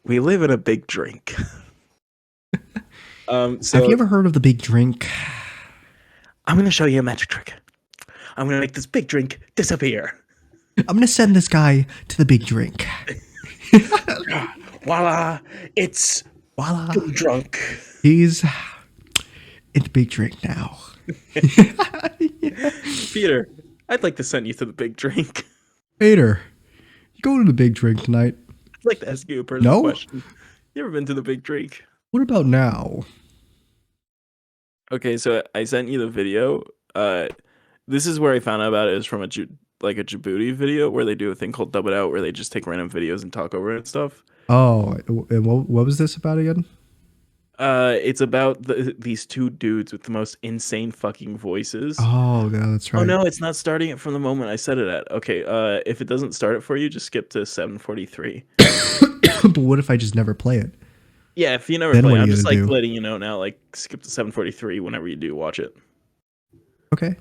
We live in a big drink. So have you ever heard of the big drink? I'm gonna show you a magic trick. I'm gonna make this big drink disappear. I'm gonna send this guy to the big drink. Voila! It's Voila. drunk. He's in the big drink now. Peter, I'd like to send you to the big drink. Peter, you going to the big drink tonight? I'd like to ask you a personal No? question. You ever been to the big drink? What about now? Okay, so I sent you the video. This is where I found out about it. Is from a Djibouti video where they do a thing called Dub It Out, where they just take random videos and talk over it and stuff. Oh, and what was this about again? It's about these two dudes with the most insane fucking voices. Oh, yeah, that's right. Oh no, it's not starting it from the moment I said it at. Okay, if it doesn't start it for you, just skip to 7:43. But what if I just never play it? Yeah, if you never Then play, what are I'm you just gonna like do? letting you know now. Like skip to 7:43 whenever you do watch it. Okay.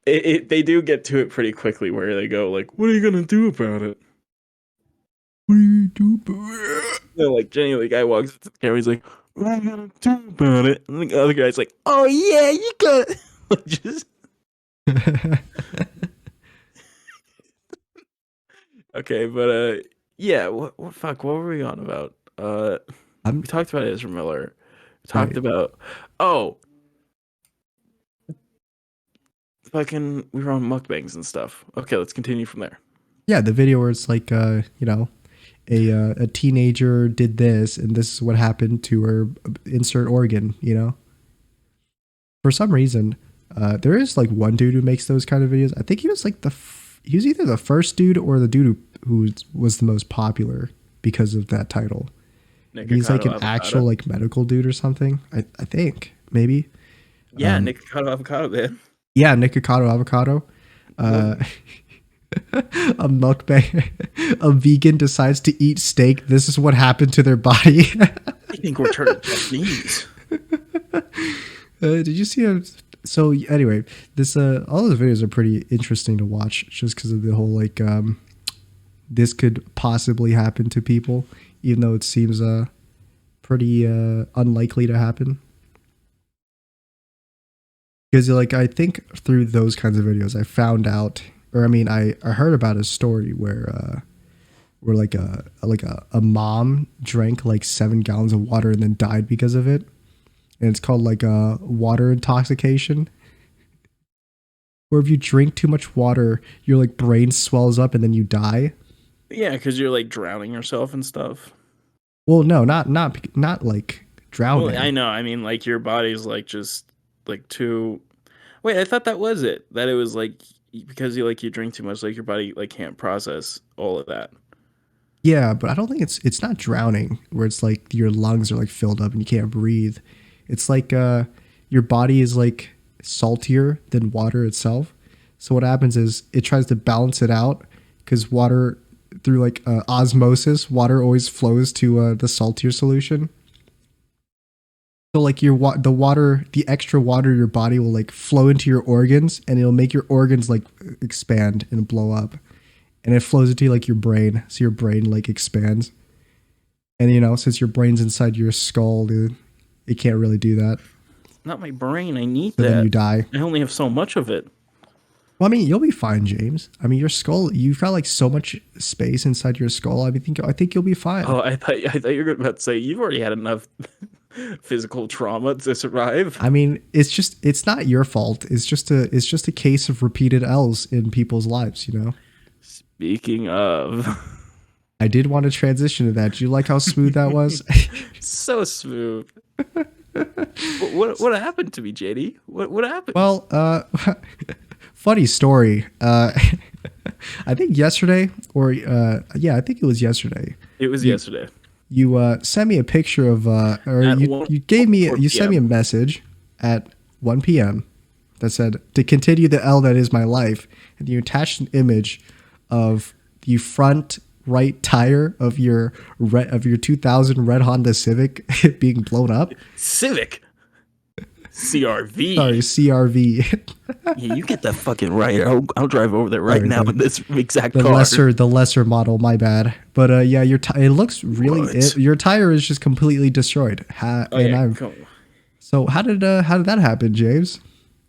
They do get to it pretty quickly, where they go like, "What are you gonna do about it?" What do you do about it? No, like genuinely, the guy walks up to the camera, he's like, "What are you gonna do about it?" And the other guy's like, "Oh yeah, you got it." Like, just okay, but yeah, what fuck, what were we on about? I'm We talked about Ezra Miller. We talked right. about fucking we were on mukbangs and stuff. Okay, let's continue from there. Yeah, the video where it's like a teenager did this and this is what happened to her insert organ, For some reason, There is like one dude who makes those kind of videos. I think he was like he was either the first dude or the dude who was the most popular because of that title. He's like Nikocado an actual avocado. like medical dude or something. I think maybe. Yeah, Nikocado avocado, man. Yeah, Nikocado avocado. What? Uh, a mukbang, a vegan decides to eat steak. This is what happened to their body. I think we're turning Japanese. Did you see him? So anyway, this all those videos are pretty interesting to watch just because of the whole like this could possibly happen to people, even though it seems pretty unlikely to happen. Because like I think through those kinds of videos, I found out, or I mean, I heard about a story where like a mom drank like 7 gallons of water and then died because of it, and it's called like a water intoxication. Where if you drink too much water, your like brain swells up and then you die. Yeah, because you're like drowning yourself and stuff. Well, no, not like Well, I drowning. know. I mean, like your body's like just like too. Wait, I thought that was it. That it was like because you drink too much, like your body like can't process all of that. Yeah, but I don't think it's not drowning where it's like your lungs are like filled up and you can't breathe. It's like your body is like saltier than water itself. So what happens is it tries to balance it out because water through like osmosis, water always flows to the saltier solution. So like the water, the extra water in your body will like flow into your organs and it'll make your organs like expand and blow up. And it flows into like your brain, so your brain like expands. And you know, since your brain's inside your skull, dude, it can't really do that. Not my brain. I need So then you that. die. I only have so much of it. Well, I mean, you'll be fine, James. I mean, your skull, you've got like so much space inside your skull. I think you'll be fine. Oh, I thought you were about to say you've already had enough physical trauma to survive. I mean, it's not your fault. It's just a case of repeated L's in people's lives, you know. Speaking of, I did want to transition to that. Do you like how smooth that was? so smooth. What happened to me, JD? What happened? Well, funny story. I think yesterday, or yeah, I think it was yesterday. It was You yesterday you sent me a picture of, or at you gave me, 4 you sent me a p.m. message at 1 p.m. that said to continue the L that is my life, and you attached an image of the front right tire of your 2000 red Honda Civic being blown up. Civic Sorry, CRV. CRV. Yeah, you get that fucking right. I'll drive over there right Sorry, now in this exact the car. lesser model. My bad. But yeah, it looks really What? your tire is just completely destroyed. Oh And yeah, I'm come. so how did that happen, James?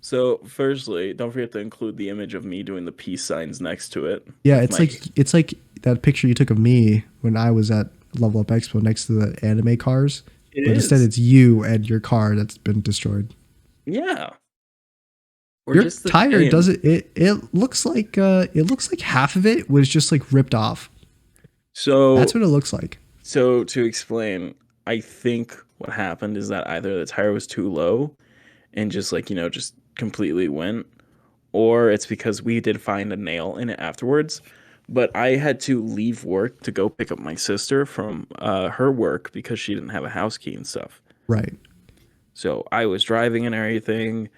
So, firstly, don't forget to include the image of me doing the peace signs next to it Yeah, with my. it's like that picture you took of me when I was at Level Up Expo next to the anime cars, It but instead is. it's you and your car that's been destroyed. Yeah, we're Your just the tire same. doesn't it looks like half of it was just like ripped off. That's So, what it looks like. so to explain, I think what happened is that either the tire was too low and just just completely went, or it's because we did find a nail in it afterwards. But I had to leave work to go pick up my sister from her work because she didn't have a house key and stuff. Right. So I was driving and everything,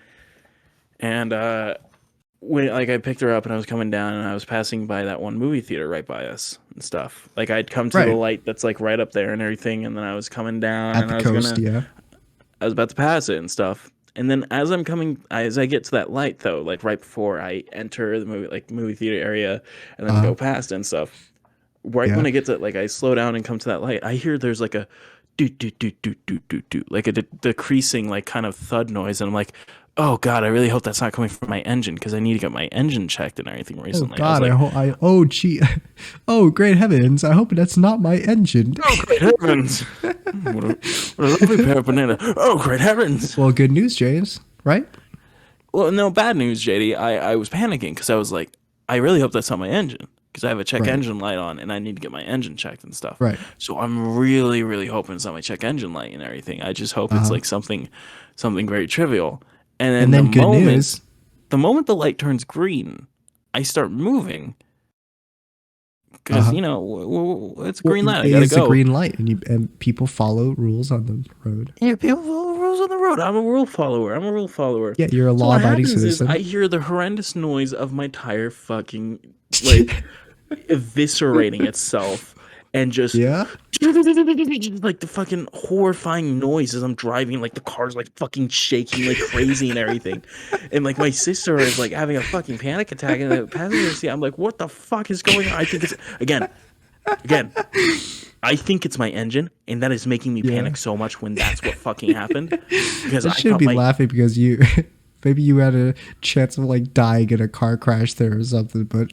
and when like I picked her up and I was coming down and I was passing by that one movie theater right by us and stuff. Like I'd come to the Right. light that's like right up there and everything, and then I was coming down At and the coast, yeah. I was about to pass it and stuff. And then as I get to that light though, like right before I enter the movie theater area and then Uh go past and stuff, right yeah. when I get to like I slow down and come to that light, I hear there's like a doot doot doot doot doot doot doot like a decreasing like kind of thud noise, and I'm like, oh god, I really hope that's not coming from my engine because I need to get my engine checked and everything Oh recently. I was God, like, oh gee, oh great heavens! I hope that's not my engine. oh great heavens, what a lovely pair of banana. Oh great heavens. Well, good news, James. Right? Well, no, bad news, JD. I was panicking because I was like, I really hope that's not my engine because I have a check Right. engine light on and I need to get my engine checked and stuff. Right. So I'm really, really hoping it's not my check engine light and everything. I just hope Uh it's huh. like something very trivial. And And then then good news. the moment the light turns green, I start moving because Uh-huh. it's a Well, green light. I it gotta is a go. green light, and people follow rules on the road. Yeah, people follow rules on the road. I'm a rule follower. I'm a rule follower. Yeah, you're a So what law-abiding happens is citizen. I hear the horrendous noise of my tire fucking like eviscerating itself and just Yeah. like the fucking horrifying noise as I'm driving, like the car's like fucking shaking like crazy and everything. And like my sister is like having a fucking panic attack in the passenger seat. I'm like, what the fuck is going on? I think it's again, I think it's my engine, and that is making me Yeah. panic so much when that's what fucking happened. Because I I shouldn't thought be my laughing because you maybe you had a chance of like dying in a car crash there or something, but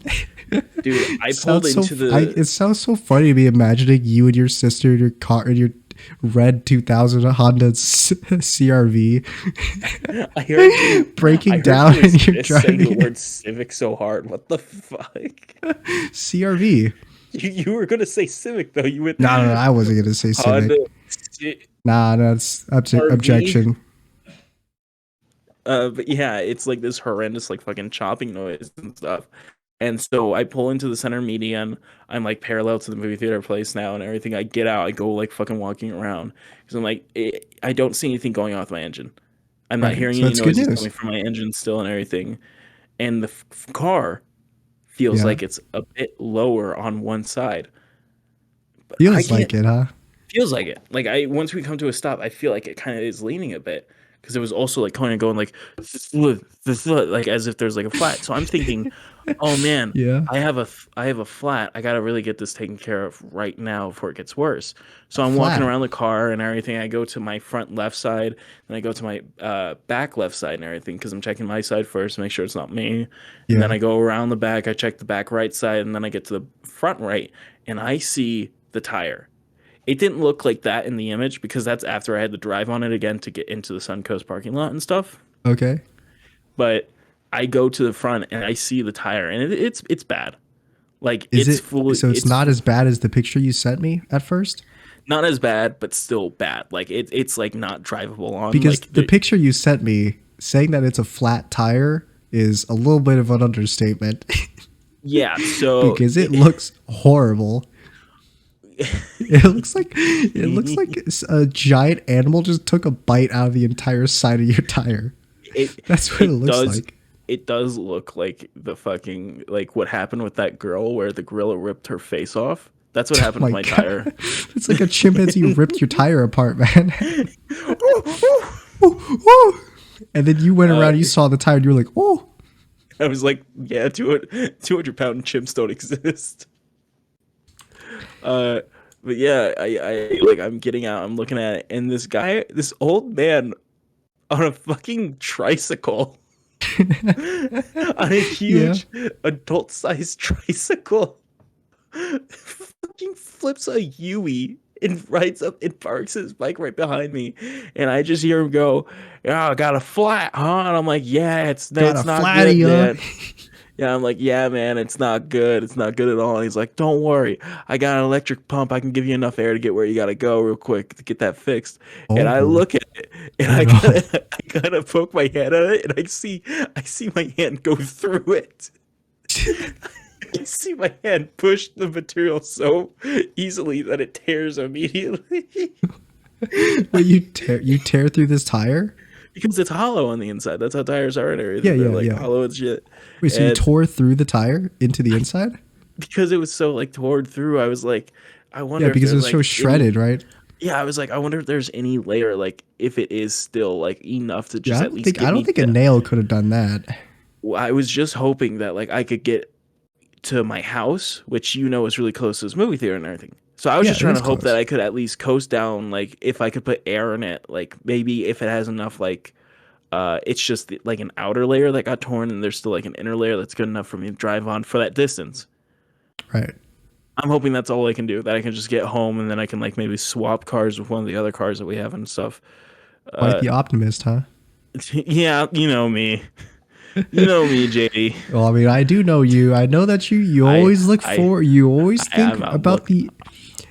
dude, I pulled into it the sounds so funny to be imagining you and your sister in your car in your red 2000 Honda CRV I heard you I breaking heard down you and you're just saying the driving word civic so hard. What the fuck? CRV. You were gonna say civic though. You went No, no, no, I wasn't gonna say Honda Civic. Nah, that's RV. objection. But yeah, it's like this horrendous like fucking chopping noise and stuff. And so I pull into the center median. I'm like parallel to the movie theater place now and everything. I get out. I go like fucking walking around because I'm like I don't see anything going on with my engine. I'm not Right. hearing So any that's good noises news. coming from my engine still and everything. And the car feels Yeah. like it's a bit lower on one side, but I Feels can't. like it, huh? Feels like it. Like I once we come to a stop, I feel like it kind of is leaning a bit because it was also like kind of going like like as if there's like a flat. So I'm thinking, oh man, Yeah. I have a flat. I gotta really get this taken care of right now before it gets worse. So I'm walking Flat. around the car and everything. I go to my front left side, then I go to my back left side and everything because I'm checking my side first to make sure it's not me. And then Yeah. I go around the back. I check the back right side, and then I get to the front right, and I see the tire. It didn't look like that in the image because that's after I had to drive on it again to get into the Suncoast parking lot and stuff. Okay. But I go to the front and I see the tire, and it's bad. Like Is it so it's not as bad as the picture you sent me at first? not as bad, but still bad. Like it's like not drivable on. Because Like the picture you sent me saying that it's a flat tire is a little bit of an understatement yeah, so because it looks horrible. It looks like a giant animal just took a bite out of the entire side of your tire. it That's what it it looks does like. it does look like the fucking like what happened with that girl where the gorilla ripped her face off. That's what Oh happened with my my tire. god. It's like a chimpanzee ripped your tire apart, man. And then you went uh, around, you saw the tire, and you were like, oh. I was like, yeah, 200-pound chimps don't exist. Uh, but yeah, I like I'm getting out, I'm looking at it, and this old man on a fucking tricycle, on a Yeah. huge adult-sized tricycle, fucking flips a Yui and rides up and parks his bike right behind me, and I just hear him go, "Yeah, I got a flat, huh?" And I'm like, "Yeah, Got a it's not good, flatty, huh? man." Yeah, I'm like, yeah, man, it's not good. It's not good at all. And he's like, don't worry. I got an electric pump. I can give you enough air to get where you got to go real quick to get that fixed. And I Oh. look at it and Oh no. I kind of poke my head at it and I see my hand go through it. I see my hand push the material so easily that it tears immediately Wait, you tear through this tire? because it's hollow on the inside. That's how tires are and Yeah, everything. They're yeah, like yeah. hollow and shit. Wait, so you And tore through the tire into the inside? because it was so like torn through, I was like, I Yeah, wonder if because it there's was so like any. shredded, right? Yeah, I was like, I wonder if there's any layer, like if it is still like enough to Yeah, just at least I get don't me. think a nail could have done that. I was just hoping that like I could get to my house, which is really close to this movie theater and everything. So I was Yeah, just it trying is to hope that close. I could at least coast down, like if I could put air in it, like maybe if it has enough, like it's just like an outer layer that got torn, and there's still like an inner layer that's good enough for me to drive on for that distance. Right. I'm hoping that's all I can do. That I can just get home and then I can like maybe swap cars with one of the other cars that we have and stuff. Quite Uh, the optimist, huh? yeah, you know me. You know me, JD. Well, I mean, I do know you. I know that you I always look I for, you always I'm think out about look. the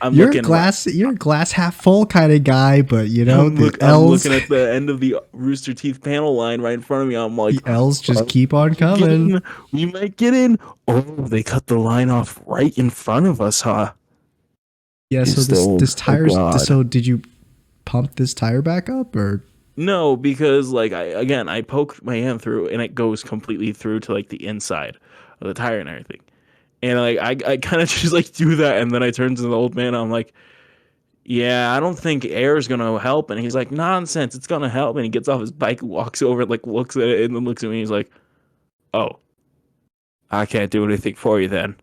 I'm looking right. You're a glass half full kind of guy, but you know the I'm L's looking at the end of the Rooster Teeth panel line right in front of me. I'm like, the L's just oh, keep on we might get coming. in. We might get in. Oh, they cut the line off right in front of us, huh? Yeah, so Is the this old, oh tires God. so did you pump this tire back up or No, because like I poke my hand through and it goes completely through to like the inside of the tire and everything. And like I kind of just like do that, and then I turn to the old man. I'm like, yeah, I don't think air is gonna help. And he's like, nonsense, it's gonna help. And he gets off his bike, walks over, like looks at it, and then looks at me. He's like, oh, I can't do anything for you then.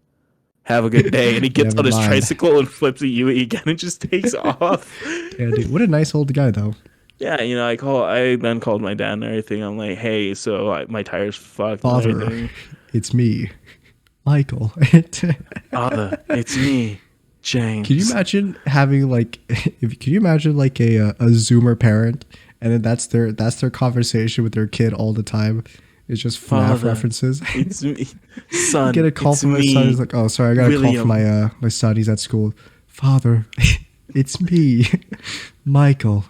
Have a good day. And he gets never on his mind. tricycle and flips a UE again and just takes off. Yeah, dude, what a nice old guy though. Yeah, I then called my dad and everything. I'm like, hey, so my tire's fucked and Father, everything. it's me, Michael. Father, it's me, Can you James. imagine having like if can you imagine like a Zoomer parent and then that's their conversation with their kid all the time. It's just FNAF Father, references. it's me. You get Son, a call it's from my son. He's me, like, "Oh, sorry, I got a call from William. my son. He's at school." Father, it's me, Michael.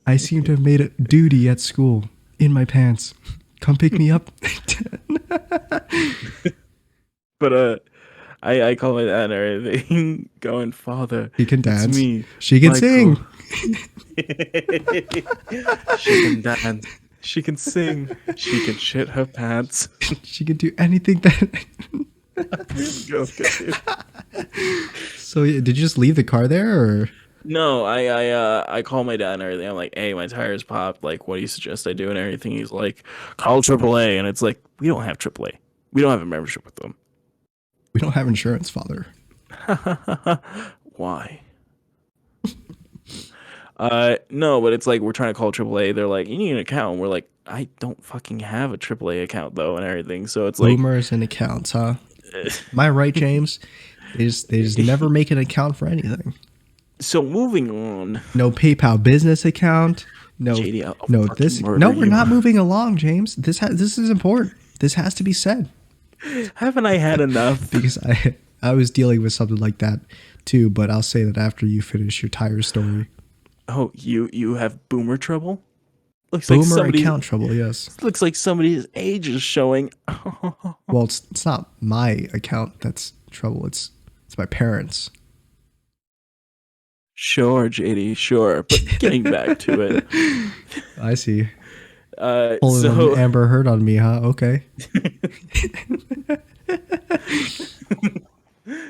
I seem to have made a duty at school in my pants. Come pick me up. But I call my dad and everything, going, Father, She can it's dance. me, She can Michael. sing. She can dance. She can sing. She can shit her pants. She can do anything that. Go, go. So yeah, did you just leave the car there, or No, I call my dad and everything. I'm like, hey, my tires popped. Like, what do you suggest I do and everything? He's like, call AAA, and it's like, we don't have AAA. We don't have a membership with them. we don't have insurance, Father? Why? No, but it's like we're trying to call AAA. They're like, you need an account. And we're like, I don't fucking have a AAA account though, and everything. So it's like, Boomers and accounts, huh? Am I right, James? They just never make an account for anything. so moving on. No PayPal business account. No, JD, I'll no fucking this. murder No, we're you. not moving along, James. This is important. This has to be said Haven't I had enough? because I was dealing with something like that too. But I'll say that after you finish your tire story. Oh, you have boomer trouble? Looks like Boomer somebody account trouble. Yes. looks like somebody's age is showing. Well, it's not my account that's trouble. It's my parents. Sure, JD, sure. But getting back to it. I see. Uh Pulling an so Amber Heard on me, huh? Okay.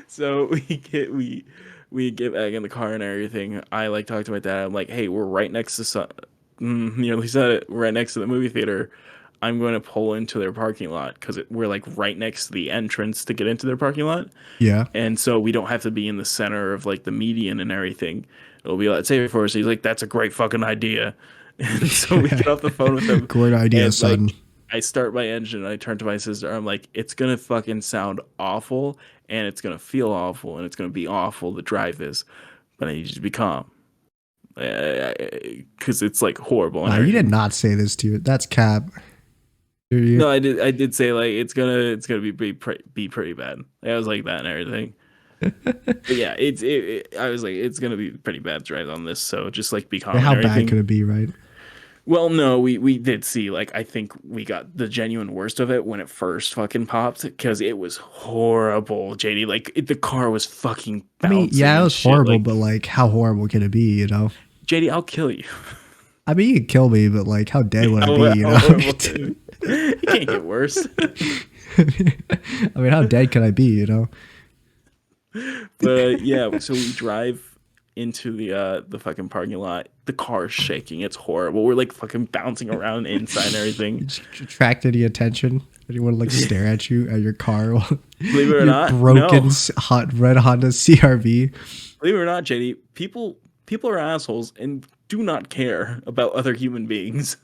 so we get back in the car and everything. I like talk to my dad. I'm like, hey, we're right next to nearly said it. We're right next to the movie theater. I'm going to pull into their parking lot because we're like right next to the entrance to get into their parking lot, Yeah. and so we don't have to be in the center of like the median and everything. It'll be a lot safer for us. He's like, that's a great fucking idea. And so we get off the phone with him, Great idea, and son. like I start my engine. And I turn to my sister. I'm like, it's gonna fucking sound awful, and it's gonna feel awful, and it's gonna be awful to drive this, but I need you to be calm, because it's like horrible and Nah, you did everything. not say this to you. That's cap. You. No, I did say like it's gonna be pretty bad. I was like that and everything. But yeah, I was like, it's gonna be pretty bad drive on this, so just like be calm and How bad could everything. it be, right? Well, no, we did see like I think we got the genuine worst of it when it first fucking popped because it was horrible, JD. Like the car was fucking I mean, bouncing yeah, it and was shit. horrible, Like but like, how horrible can it be? You know? JD, I'll kill you. I mean, you could kill me, but like, how dead would I be? You How know? horrible it can't get worse. I mean, how dead can I be? You know? But yeah, so we drive into the fucking parking lot. The car is shaking. It's horrible. We're like fucking bouncing around inside and everything. Just attract any attention? Anyone like stare at you at your car? Believe it or Your not, broken no. hot red Honda CRV. Believe it or not, JD, people are assholes and do not care about other human beings.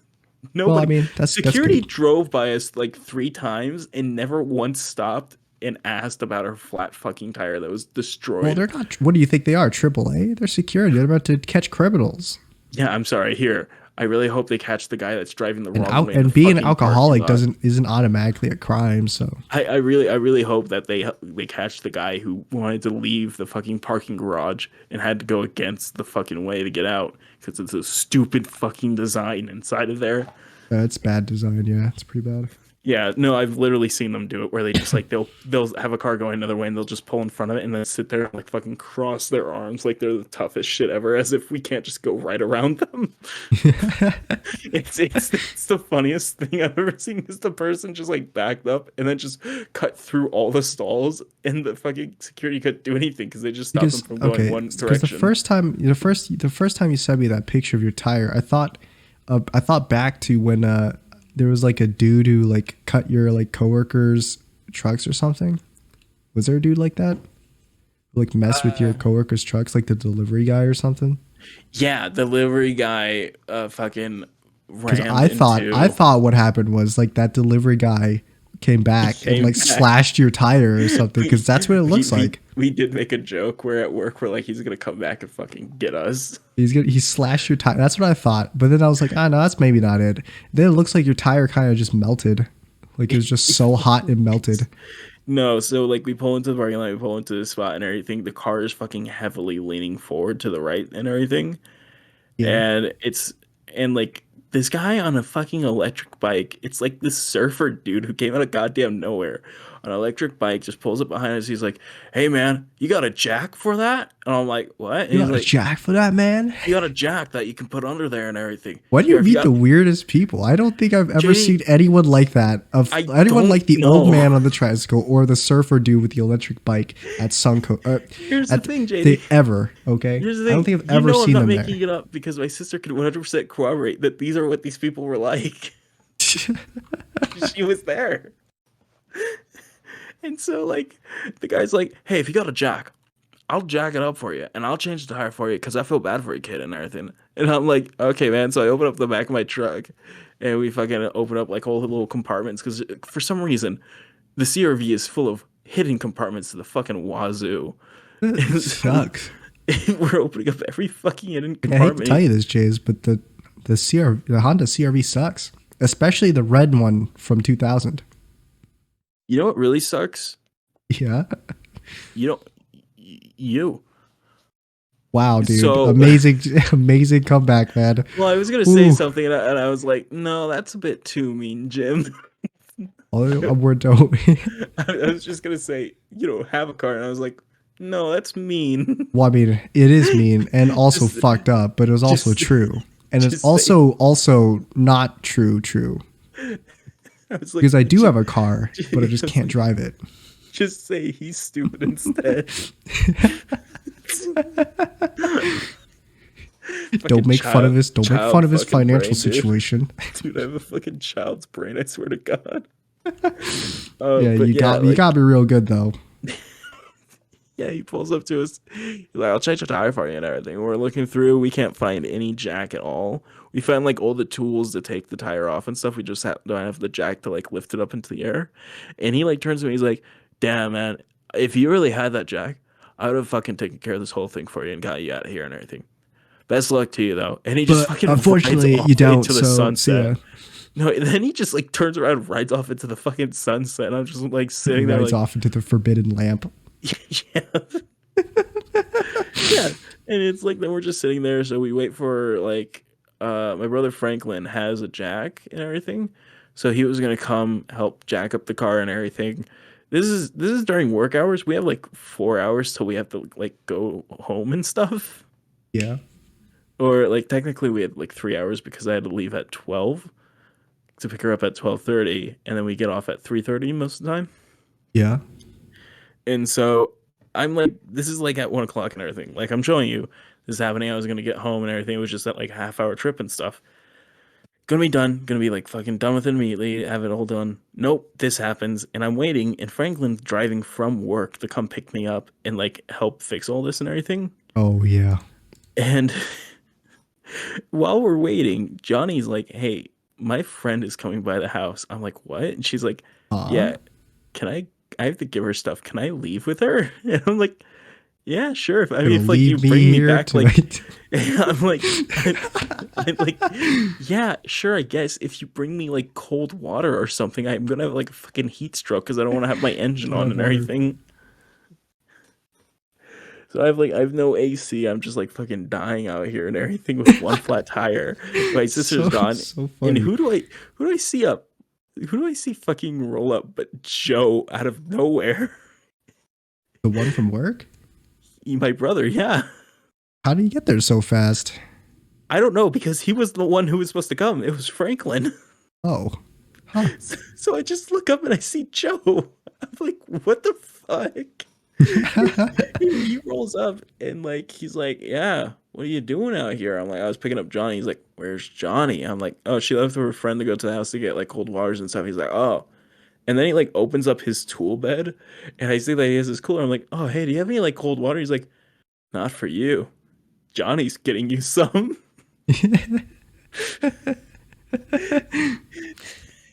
Well, I Nobody. mean, that's Security good. drove by us like 3 times and never once stopped and asked about our flat fucking tire that was Well, destroyed. they're not. What do you think they are? AAA? They're security. They're about to catch criminals. Yeah, I'm sorry. Here, I really hope they catch the guy that's driving the And wrong way in the and being an fucking parking alcoholic lot. isn't automatically a crime. So I really hope that they catch the guy who wanted to leave the fucking parking garage and had to go against the fucking way to get out because it's a stupid fucking design inside of there. it's bad design. Yeah, it's pretty bad. Yeah, no, I've literally seen them do it where they just like they'll have a car going another way and they'll just pull in front of it and then sit there and like fucking cross their arms like they're the toughest shit ever, as if we can't just go right around them. It's the funniest thing I've ever seen is the person just like backed up and then just cut through all the stalls and the fucking security couldn't do anything because they just stopped them Because from going okay, one because direction. the first time you sent me that picture of your tire, I thought back to when there was like a dude who like cut your like coworkers' trucks or something. Was there a dude like that? Like mess with your coworkers' trucks, like the delivery guy or something? Yeah, the delivery guy fucking Because rammed I into thought what happened was like that delivery guy came he back and came like back. slashed your tire or something. we, Because that's what it looks like. we did make a joke where at work we're like he's gonna come back and fucking get us. He slashed your tire. That's what I thought. But then I was like, no, that's maybe not it. Then it looks like your tire kind of just melted. Like it was just so hot and melted. No, so like we pull into the parking lot, we pull into the spot and everything. The car is fucking heavily leaning forward to the right and everything. Yeah. And like this guy on a fucking electric bike, it's like this surfer dude who came out of goddamn nowhere on an electric bike, just pulls up behind us. He's like, "Hey man, you got a jack for that?" And I'm like, "What?" And You he's got a like, jack for that, man? "You got a jack that you can put under there and everything." Why do you Here, if you meet the got weirdest people? I don't think I've ever JD, seen anyone like that. Of I anyone don't like the old know. man on the tricycle or the surfer dude with the electric bike at Sunco. Here's the At thing, the JD. ever okay. Here's the I don't thing. think I've You ever know I'm seen not them there. making it up because my sister could 100% corroborate that these are what these people were like. She was there. And so like the guy's like, "Hey, if you got a jack, I'll jack it up for you and I'll change the tire for you because I feel bad for you, kid, and everything." And I'm like, "Okay, man." So I open up the back of my truck and we fucking open up like all the little compartments because for some reason the CRV is full of hidden compartments to the fucking wazoo. It And so sucks. we're opening up every fucking hidden Like, I hate to tell compartment. you this, Jays, but the Honda CRV sucks, especially the red one from 2000. You know what really sucks? Yeah. You know, you. Wow, dude. So, Amazing, amazing comeback, man. well, I was gonna say Ooh. something, and I was like, no, that's a bit too mean, Jim. We're dope. I was just gonna say, you don't have a car, and I was like, no, that's mean. Well, I mean, it is mean and also just, fucked up, but it was also just, true. And it's just say. also not true. I was like, Because I do have a car, but I I just was can't like, drive it. just say he's stupid instead. Don't Fucking make fun of his child fucking financial brain, dude. situation. Dude, I have a fucking child's brain. I swear to God. Yeah, But yeah, you like got to be real good though. yeah, he pulls up to us. He's like, "I'll change the tire for you and everything." We're looking through. We can't find any jack at all. We found like all the tools to take the tire off and stuff. We just don't have the jack to like lift it up into the air. And he like turns to me. He's like, "Damn, man, if you really had that jack, I would have fucking taken care of this whole thing for you and got you out of here and everything. Best luck to you though." And he just But fucking rides unfortunately, you off don't. into the So see sunset. ya. No, and then he just like turns around, and rides off into the fucking sunset. And I'm just like sitting there Rides like, off into the forbidden lamp. yeah, yeah. And it's like then we're just sitting there, so we wait for like my brother Franklin has a jack and everything. So he was gonna come help jack up the car and everything. This is during work hours. We have like 4 hours till we have to like go home and stuff. Yeah. Or like technically we had like 3 hours because I had to leave at 12 to pick her up at 12:30 and then we get off at 3:30 most of the time. Yeah. And so I'm like, this is like at 1 o'clock and everything. Like I'm showing you this is happening. I was gonna get home and everything. It was just that like half-hour trip and stuff. Gonna be done. Gonna be like fucking done with it immediately. Have it all done. Nope. This happens, and I'm waiting. And Franklin's driving from work to come pick me up and like help fix all this and everything. Oh yeah. And while we're waiting, Johnny's like, "Hey, my friend is coming by the house." I'm like, "What?" And she's like, Huh? "Yeah, can I have to give her stuff. Can I leave with her?" And I'm like, Yeah, sure. I mean, Gonna if like you leave me bring me here back, like tonight. I'm like, I'm like, yeah, sure. I guess if you bring me like cold water or something, I'm gonna have like a fucking heat stroke because I don't want to have my engine on Oh and Lord. everything. So I have no AC. I'm just like fucking dying out here and everything with one flat tire. My sister's So gone, so and funny. who do I see up? Who do I see fucking roll up? But Joe out of nowhere. The one from work? My brother, yeah. How did you get there so fast? I don't know because he was the one who was supposed to come. It was Franklin. Oh. Huh. So I just look up and I see Joe. I'm like, what the fuck? He rolls up and like he's like, yeah, what are you doing out here? I'm like, I was picking up Johnny. He's like, where's Johnny? I'm like, oh, she left with her friend to go to the house to get like cold waters and stuff. He's like, oh. And then he like opens up his tool bed and I see that he has his cooler. I'm like, oh, hey, do you have any like cold water? He's like, not for you. Johnny's getting you some.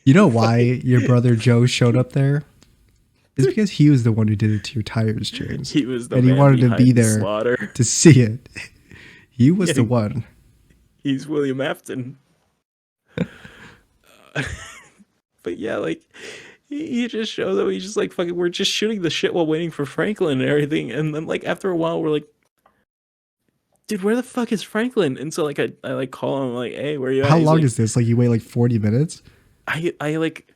You know why Fucking, your brother Joe showed up there? It's because he was the one who did it to your tires, James. he was the And he man wanted to be behind the there slaughter. to see it. He was Yeah, the one. he's William Afton. But yeah, like he just shows up. He's just like fucking. We're just shooting the shit while waiting for Franklin and everything. And then like after a while, we're like, dude, where the fuck is Franklin? And so like I like call him like, hey, where you at? How He's long like, is this? Like you wait like 40 minutes? I like.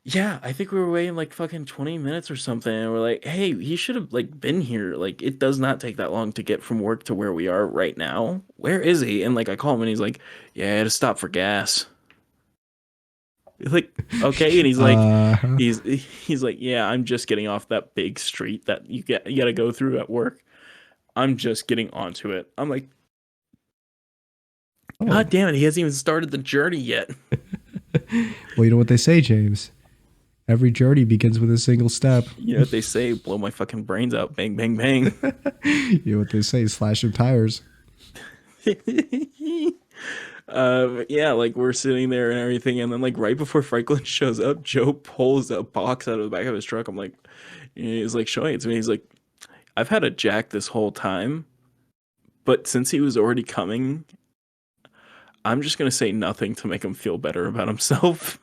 Yeah, I think we were waiting like fucking 20 minutes or something. And we're like, hey, he should have like been here. Like, it does not take that long to get from work to where we are right now. Where is he? And like, I call him and he's like, yeah, I had to stop for gas. Like, okay. And he's like, Uh, he's like, yeah, I'm just getting off that big street that you gotta go through at work. I'm just getting onto it. I'm like, oh. God damn it, he hasn't even started the journey yet. Well, you know what they say, James. Every journey begins with a single step. You know what they say? Blow my fucking brains out. Bang, bang, bang. You know what they say, slash your tires. Yeah, like we're sitting there and everything, and then like right before Franklin shows up, Joe pulls a box out of the back of his truck. I'm like, he's like showing it to me. He's like, I've had a jack this whole time, but since he was already coming, I'm just gonna say nothing to make him feel better about himself.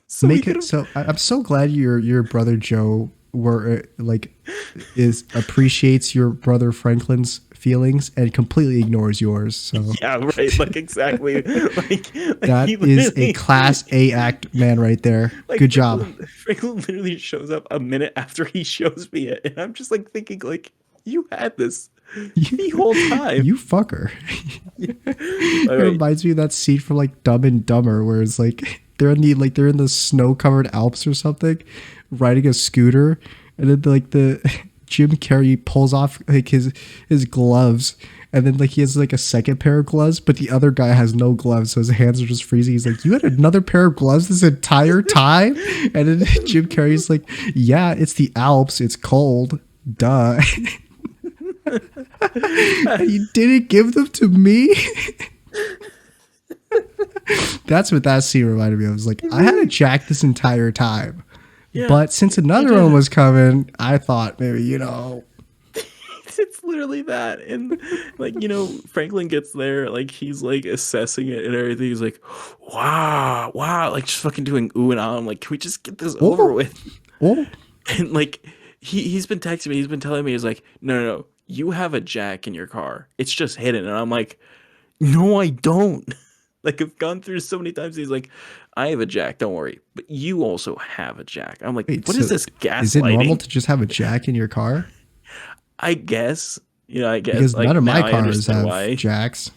So we Make could it have, so I'm so glad your brother Joe were like is appreciates your brother Franklin's feelings and completely ignores yours. So yeah, right, like exactly, like that he is a literally, class A act man right there. like Good job. Franklin literally shows up a minute after he shows me it, and I'm just like thinking, like, you had this You, the whole time. you fucker. All It right, reminds me of that scene from like Dumb and Dumber where it's like they're in the snow covered Alps or something, riding a scooter, and then like the Jim Carrey pulls off like his gloves, and then like he has like a second pair of gloves, but the other guy has no gloves, so his hands are just freezing. He's like, "You had another pair of gloves this entire time?" And then Jim Carrey's like, "Yeah, it's the Alps. It's cold. Duh." And you didn't give them to me? That's what that scene reminded me of. I was like, I had a jack this entire time. yeah, But since he another one did. was coming, I thought maybe, It's literally that, and like Franklin gets there, like he's like assessing it and everything. He's like, wow, wow, like just fucking doing ooh and ah. I'm like, can we just get this over oh, with? oh, And like he's been texting me, he's been telling me, he's like, no, no, no, you have a jack in your car. It's just hidden. And I'm like, no, I don't. Like I've gone through so many times. He's like, I have a jack, don't worry. But you also have a jack. I'm like, wait, what is so this is it normal gaslighting? to just have a jack in your car? I guess. I guess Because none like of my now I cars understand have why. jacks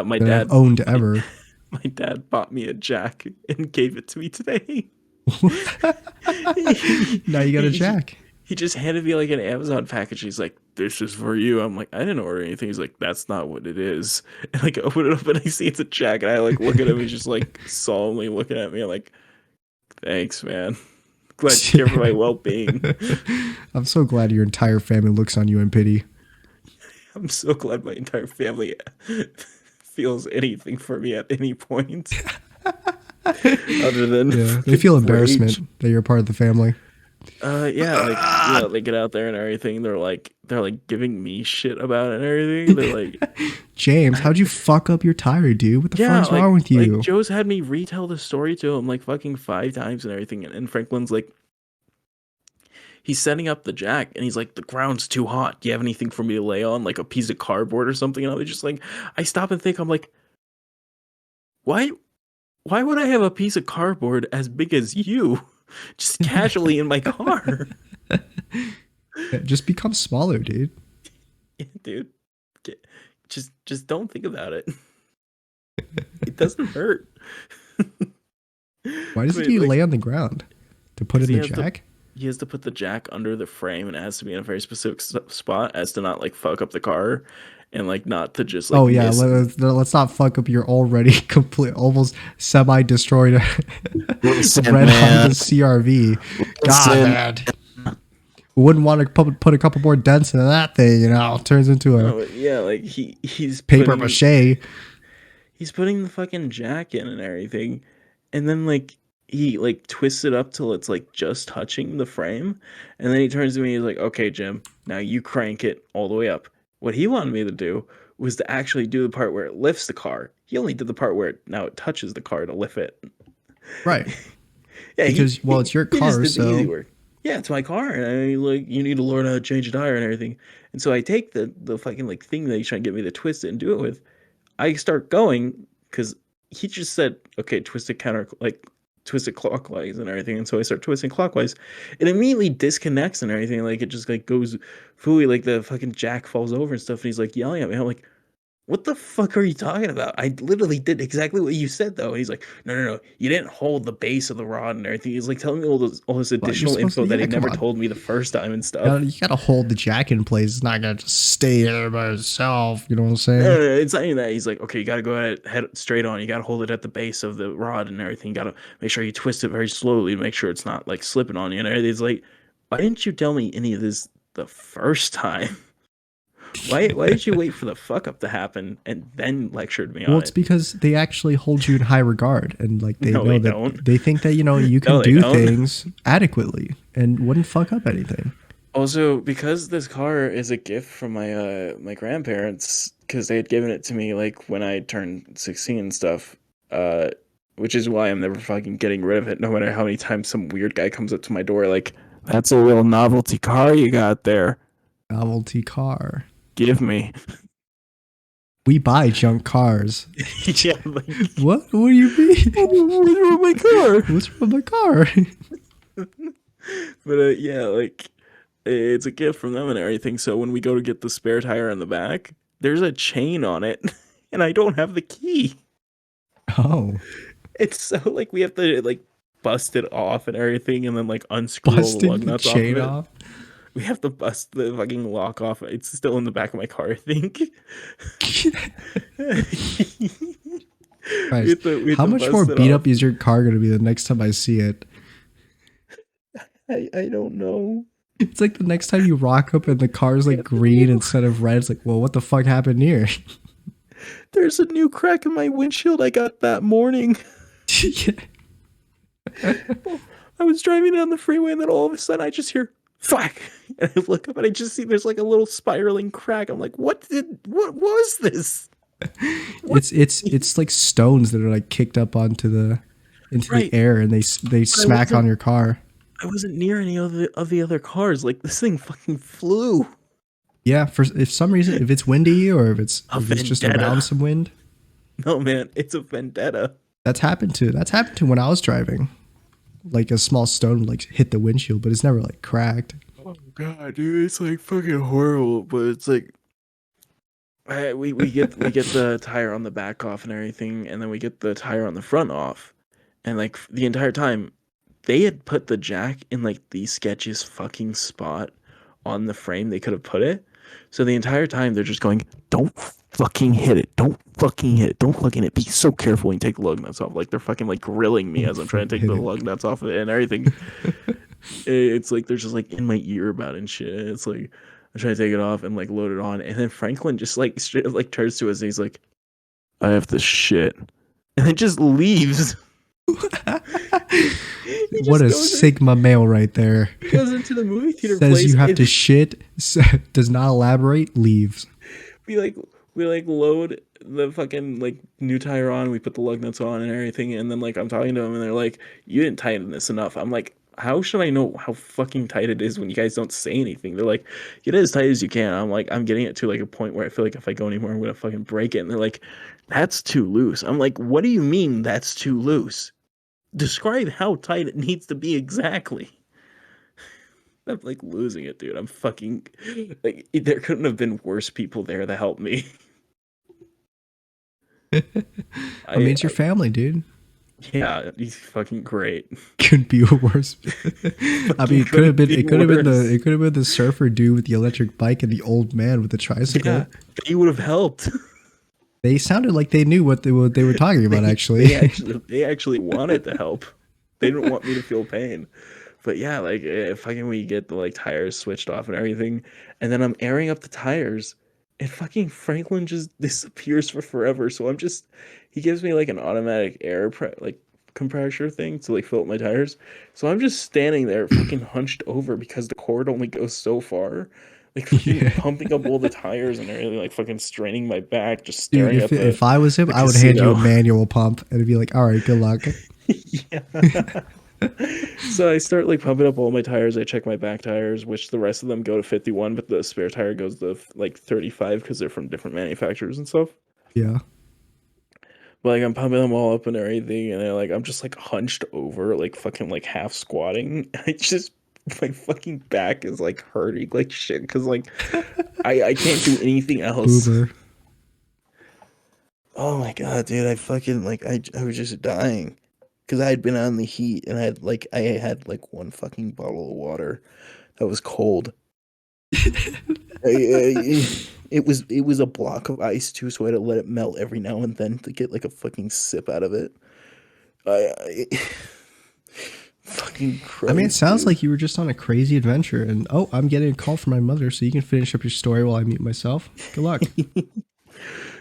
My that I've dad owned my ever. my dad bought me a jack and gave it to me today. he, Now you got a he, jack. he just handed me like an Amazon package. He's like, "This is for you." I'm like, "I didn't order anything." He's like, "That's not what it is." And like, I open it up and I see it's a jack, and I like look at him. He's just like solemnly looking at me. I'm like, "Thanks, man. Glad you care for my well being." I'm so glad your entire family looks on you in pity. I'm so glad my entire family feels anything for me at any point, other than Yeah, they feel rage. embarrassment that you're a part of the family. Yeah, like they get out there and everything. They're like giving me shit about it and everything. They're like, James, how'd you fuck up your tire, dude? What the yeah, fuck's wrong with like you? Joe's had me retell the story to him like fucking 5 times and everything. And Franklin's like, he's setting up the jack and he's like, the ground's too hot. Do you have anything for me to lay on, like a piece of cardboard or something? And I was just like, I stop and think, I'm like, why? Why would I have a piece of cardboard as big as you just casually in my car? Just become smaller, dude. Dude, just don't think about it. It doesn't hurt. Why does But it need to like, lay on the ground? To put because in the jack? he has to put the jack under the frame, and it has to be in a very specific spot, as to not like fuck up the car, and like not to just like Oh yeah, miss. let's not fuck up your already complete, almost semi-destroyed Listen, red man. Honda CRV. God, Listen. man, wouldn't want to put a couple more dents into that thing. You know, it turns into a Oh yeah, like he's paper putting mache. he's putting the fucking jack in and everything, and then like he like twists it up till it's like just touching the frame, and then he turns to me. He's like, "Okay, Jim, now you crank it all the way up." What he wanted me to do was to actually do the part where it lifts the car. He only did the part where it touches the car to lift it. Right. Yeah, Because well, it's your he just car, did the easy so work. Yeah, it's my car, and I like you need to learn how to change a tire and everything. And so I take the fucking like thing that he's trying to get me to twist it and do it with. I start going because he just said, okay, twist it twist it clockwise and everything. And so I start twisting clockwise. It immediately disconnects and everything. Like it just like goes fooey, like the fucking jack falls over and stuff. And he's like yelling at me. I'm like, what the fuck are you talking about? I literally did exactly what you said though. And he's like, no, you didn't hold the base of the rod and everything. He's like telling me all this but you're additional supposed info to. that Yeah, he come never on. told me the first time and stuff. You gotta hold the jack in place. It's not gonna just stay there by itself. You know what I'm No, saying? no, it's not even that. He's like, okay, you gotta go ahead, head straight on. You gotta hold it at the base of the rod and everything. You gotta make sure you twist it very slowly to make sure it's not like slipping on you. And everything's like, why didn't you tell me any of this the first time? Why did you wait for the fuck up to happen and then lectured me Well, on it's it? because they actually hold you in high regard, and like they No, know they that don't. they think that you can No, they do don't. things adequately and wouldn't fuck up anything. Also, because this car is a gift from my grandparents, because they had given it to me like when I turned 16 and stuff, uh, which is why I'm never fucking getting rid of it, no matter how many times some weird guy comes up to my door like, "That's a real novelty car you got there. Novelty car. Give me." We buy junk cars. Yeah, like, What? What do you mean? what's wrong with my car? What's wrong with my car? But yeah, like it's a gift from them and everything. So when we go to get the spare tire in the back, there's a chain on it, and I don't have the key. Oh, It's so like we have to like bust it off and everything, and then like unscrew all the busting lug the nuts off of chain it. off. We have to bust the fucking lock off. It's still in the back of my car, I think. Guys, we have how to much more bust it beat off. up is your car gonna be the next time I see it? I don't know. It's like the next time you rock up and the car's like green instead of red. It's like, well, what the fuck happened here? There's a new crack in my windshield I got that morning. I was driving down the freeway and then all of a sudden I just hear fuck. And I look up and I just see there's like a little spiraling crack. I'm like, what was this? What? It's like stones that are like kicked up onto the into the Right. air and they But smack on your car. I wasn't near any of the other cars. Like this thing fucking flew. Yeah, for if some reason if it's windy or A if it's just vendetta. around some wind, No man, it's a vendetta. that's happened to when I was driving. Like a small stone would like hit the windshield, but it's never like cracked. Oh god, dude, it's like fucking horrible. But it's like we get the tire on the back off and everything, and then we get the tire on the front off, and like the entire time they had put the jack in like the sketchiest fucking spot on the frame they could have put it. So the entire time they're just going, "Don't fucking hit it! Don't fucking hit it! Don't fucking hit it! Be so careful when you take the lug nuts off!" Like they're fucking like grilling me Don't as I'm trying to fucking take hit the it. lug nuts off of it and everything. It's like they're just like in my ear about it and shit. It's like I try to take it off and like load it on, and then Franklin just like straight up like turns to us and he's like, "I have to shit," and then just leaves. He What just a goes in, Sigma male right there. he goes into the movie theater Says place you have and to shit, does not elaborate, leaves. we like we like load the fucking like new tire on, we put the lug nuts on and everything, and then like I'm talking to them and they're like, "You didn't tighten this enough." I'm like, "How should I know how fucking tight it is when you guys don't say anything?" They're like, "Get it as tight as you can." I'm like, I'm getting it to like a point where I feel like if I go anymore, I'm gonna fucking break it. And they're like, "That's too loose." I'm like, "What do you mean that's too loose? Describe how tight it needs to be exactly." I'm like losing it, dude. I'm fucking like there couldn't have been worse people there to help me. I mean, I, it's your I family, dude. Yeah, he's fucking great. Couldn't be worse. I mean, Fucking couldn't be it could have been worse. the surfer dude with the electric bike and the old man with the Yeah, tricycle. they would have helped. They sounded like they knew what they were talking about, They actually. actually wanted to help. They didn't want me to feel pain. But yeah, like fucking we get the like tires switched off and everything, and then I'm airing up the tires, and fucking Franklin just disappears for forever. So I'm just he gives me like an automatic like compressor thing to like fill up my tires. So I'm just standing there fucking hunched over because the cord only goes so far. Like fucking Yeah. pumping up all the tires and everything, like fucking straining my back, just Dude, staring at if I was him, the I would hand you a casino. manual pump and it'd be like, all right, good luck. Yeah. So I start like pumping up all my tires. I check my back tires, which the rest of them go to 51, but the spare tire goes to like 35 because they're from different manufacturers and stuff. Yeah. But like I'm pumping them all up and everything, and I'm just like hunched over, like fucking like half squatting. I just my fucking back is like hurting like shit because like I can't do anything else. Boomer. Oh my god, dude! I fucking like I was just dying because I had been on the heat and I had like one fucking bottle of water that was cold. It was a block of ice too, so I had to let it melt every now and then to get like a fucking sip out of it. I fucking I mean, it Christ, sounds dude. like you were just on a crazy adventure. And oh, I'm getting a call from my mother, so you can finish up your story while I mute myself. Good luck.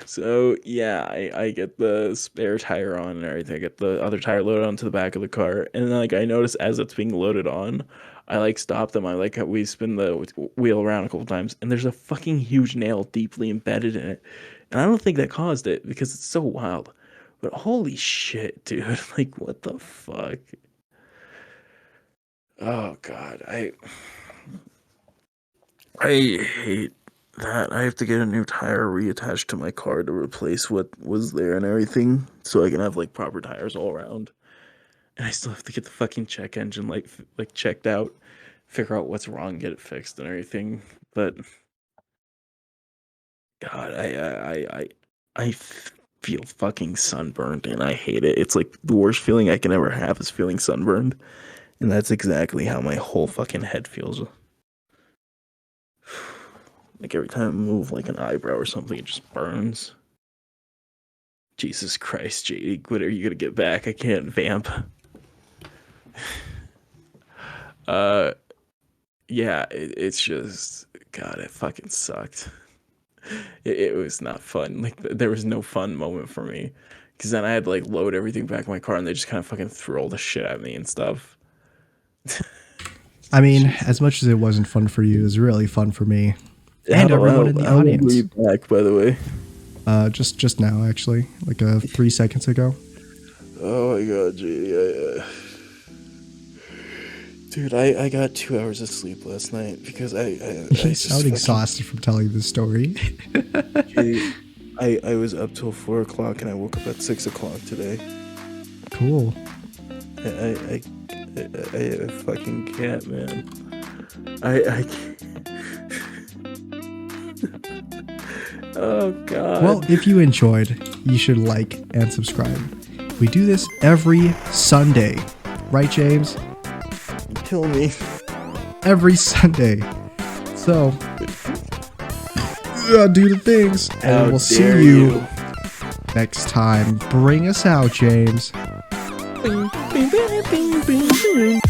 So yeah, I get the spare tire on and everything. I get the other tire loaded onto the back of the car, and then like I notice as it's being loaded on, I like stop them. I like how we spin the wheel around a couple times, and there's a fucking huge nail deeply embedded in it, and I don't think that caused it because it's so wild. But holy shit, dude! Like what the fuck? Oh god, I hate that. I have to get a new tire reattached to my car to replace what was there and everything, so I can have like proper tires all around. And I still have to get the fucking check engine like checked out, figure out what's wrong, get it fixed and everything. But God, I feel fucking sunburned and I hate it. It's like the worst feeling I can ever have is feeling sunburned, and that's exactly how my whole fucking head feels. Like every time I move like an eyebrow or something, it just burns. Jesus Christ, JD, when are you gonna get back? I can't vamp. Uh, yeah, it's just God, it fucking sucked. It was not fun. Like there was no fun moment for me, because then I had to like load everything back in my car, and they just kind of fucking threw all the shit at me and stuff. I mean, Jesus. as much as it wasn't fun for you, it was really fun for me How, and everyone in the how long were you audience. back, by the way? Just now, actually, like 3 seconds ago. Oh my god, JD, dude, I got 2 hours of sleep last night because I You just sound fucking exhausted from telling this story. JD, I was up till 4 o'clock and I woke up at 6 o'clock today. Cool. I I, I fucking can't, man. I can't. Oh Well, god. if you enjoyed, you should like and subscribe. We do this every Sunday, right, James? Kill me. Every Sunday. So, do the things, How and we'll dare see you you. next time. Bring us out, James. Bing, bing, bing, bing, bing, bing.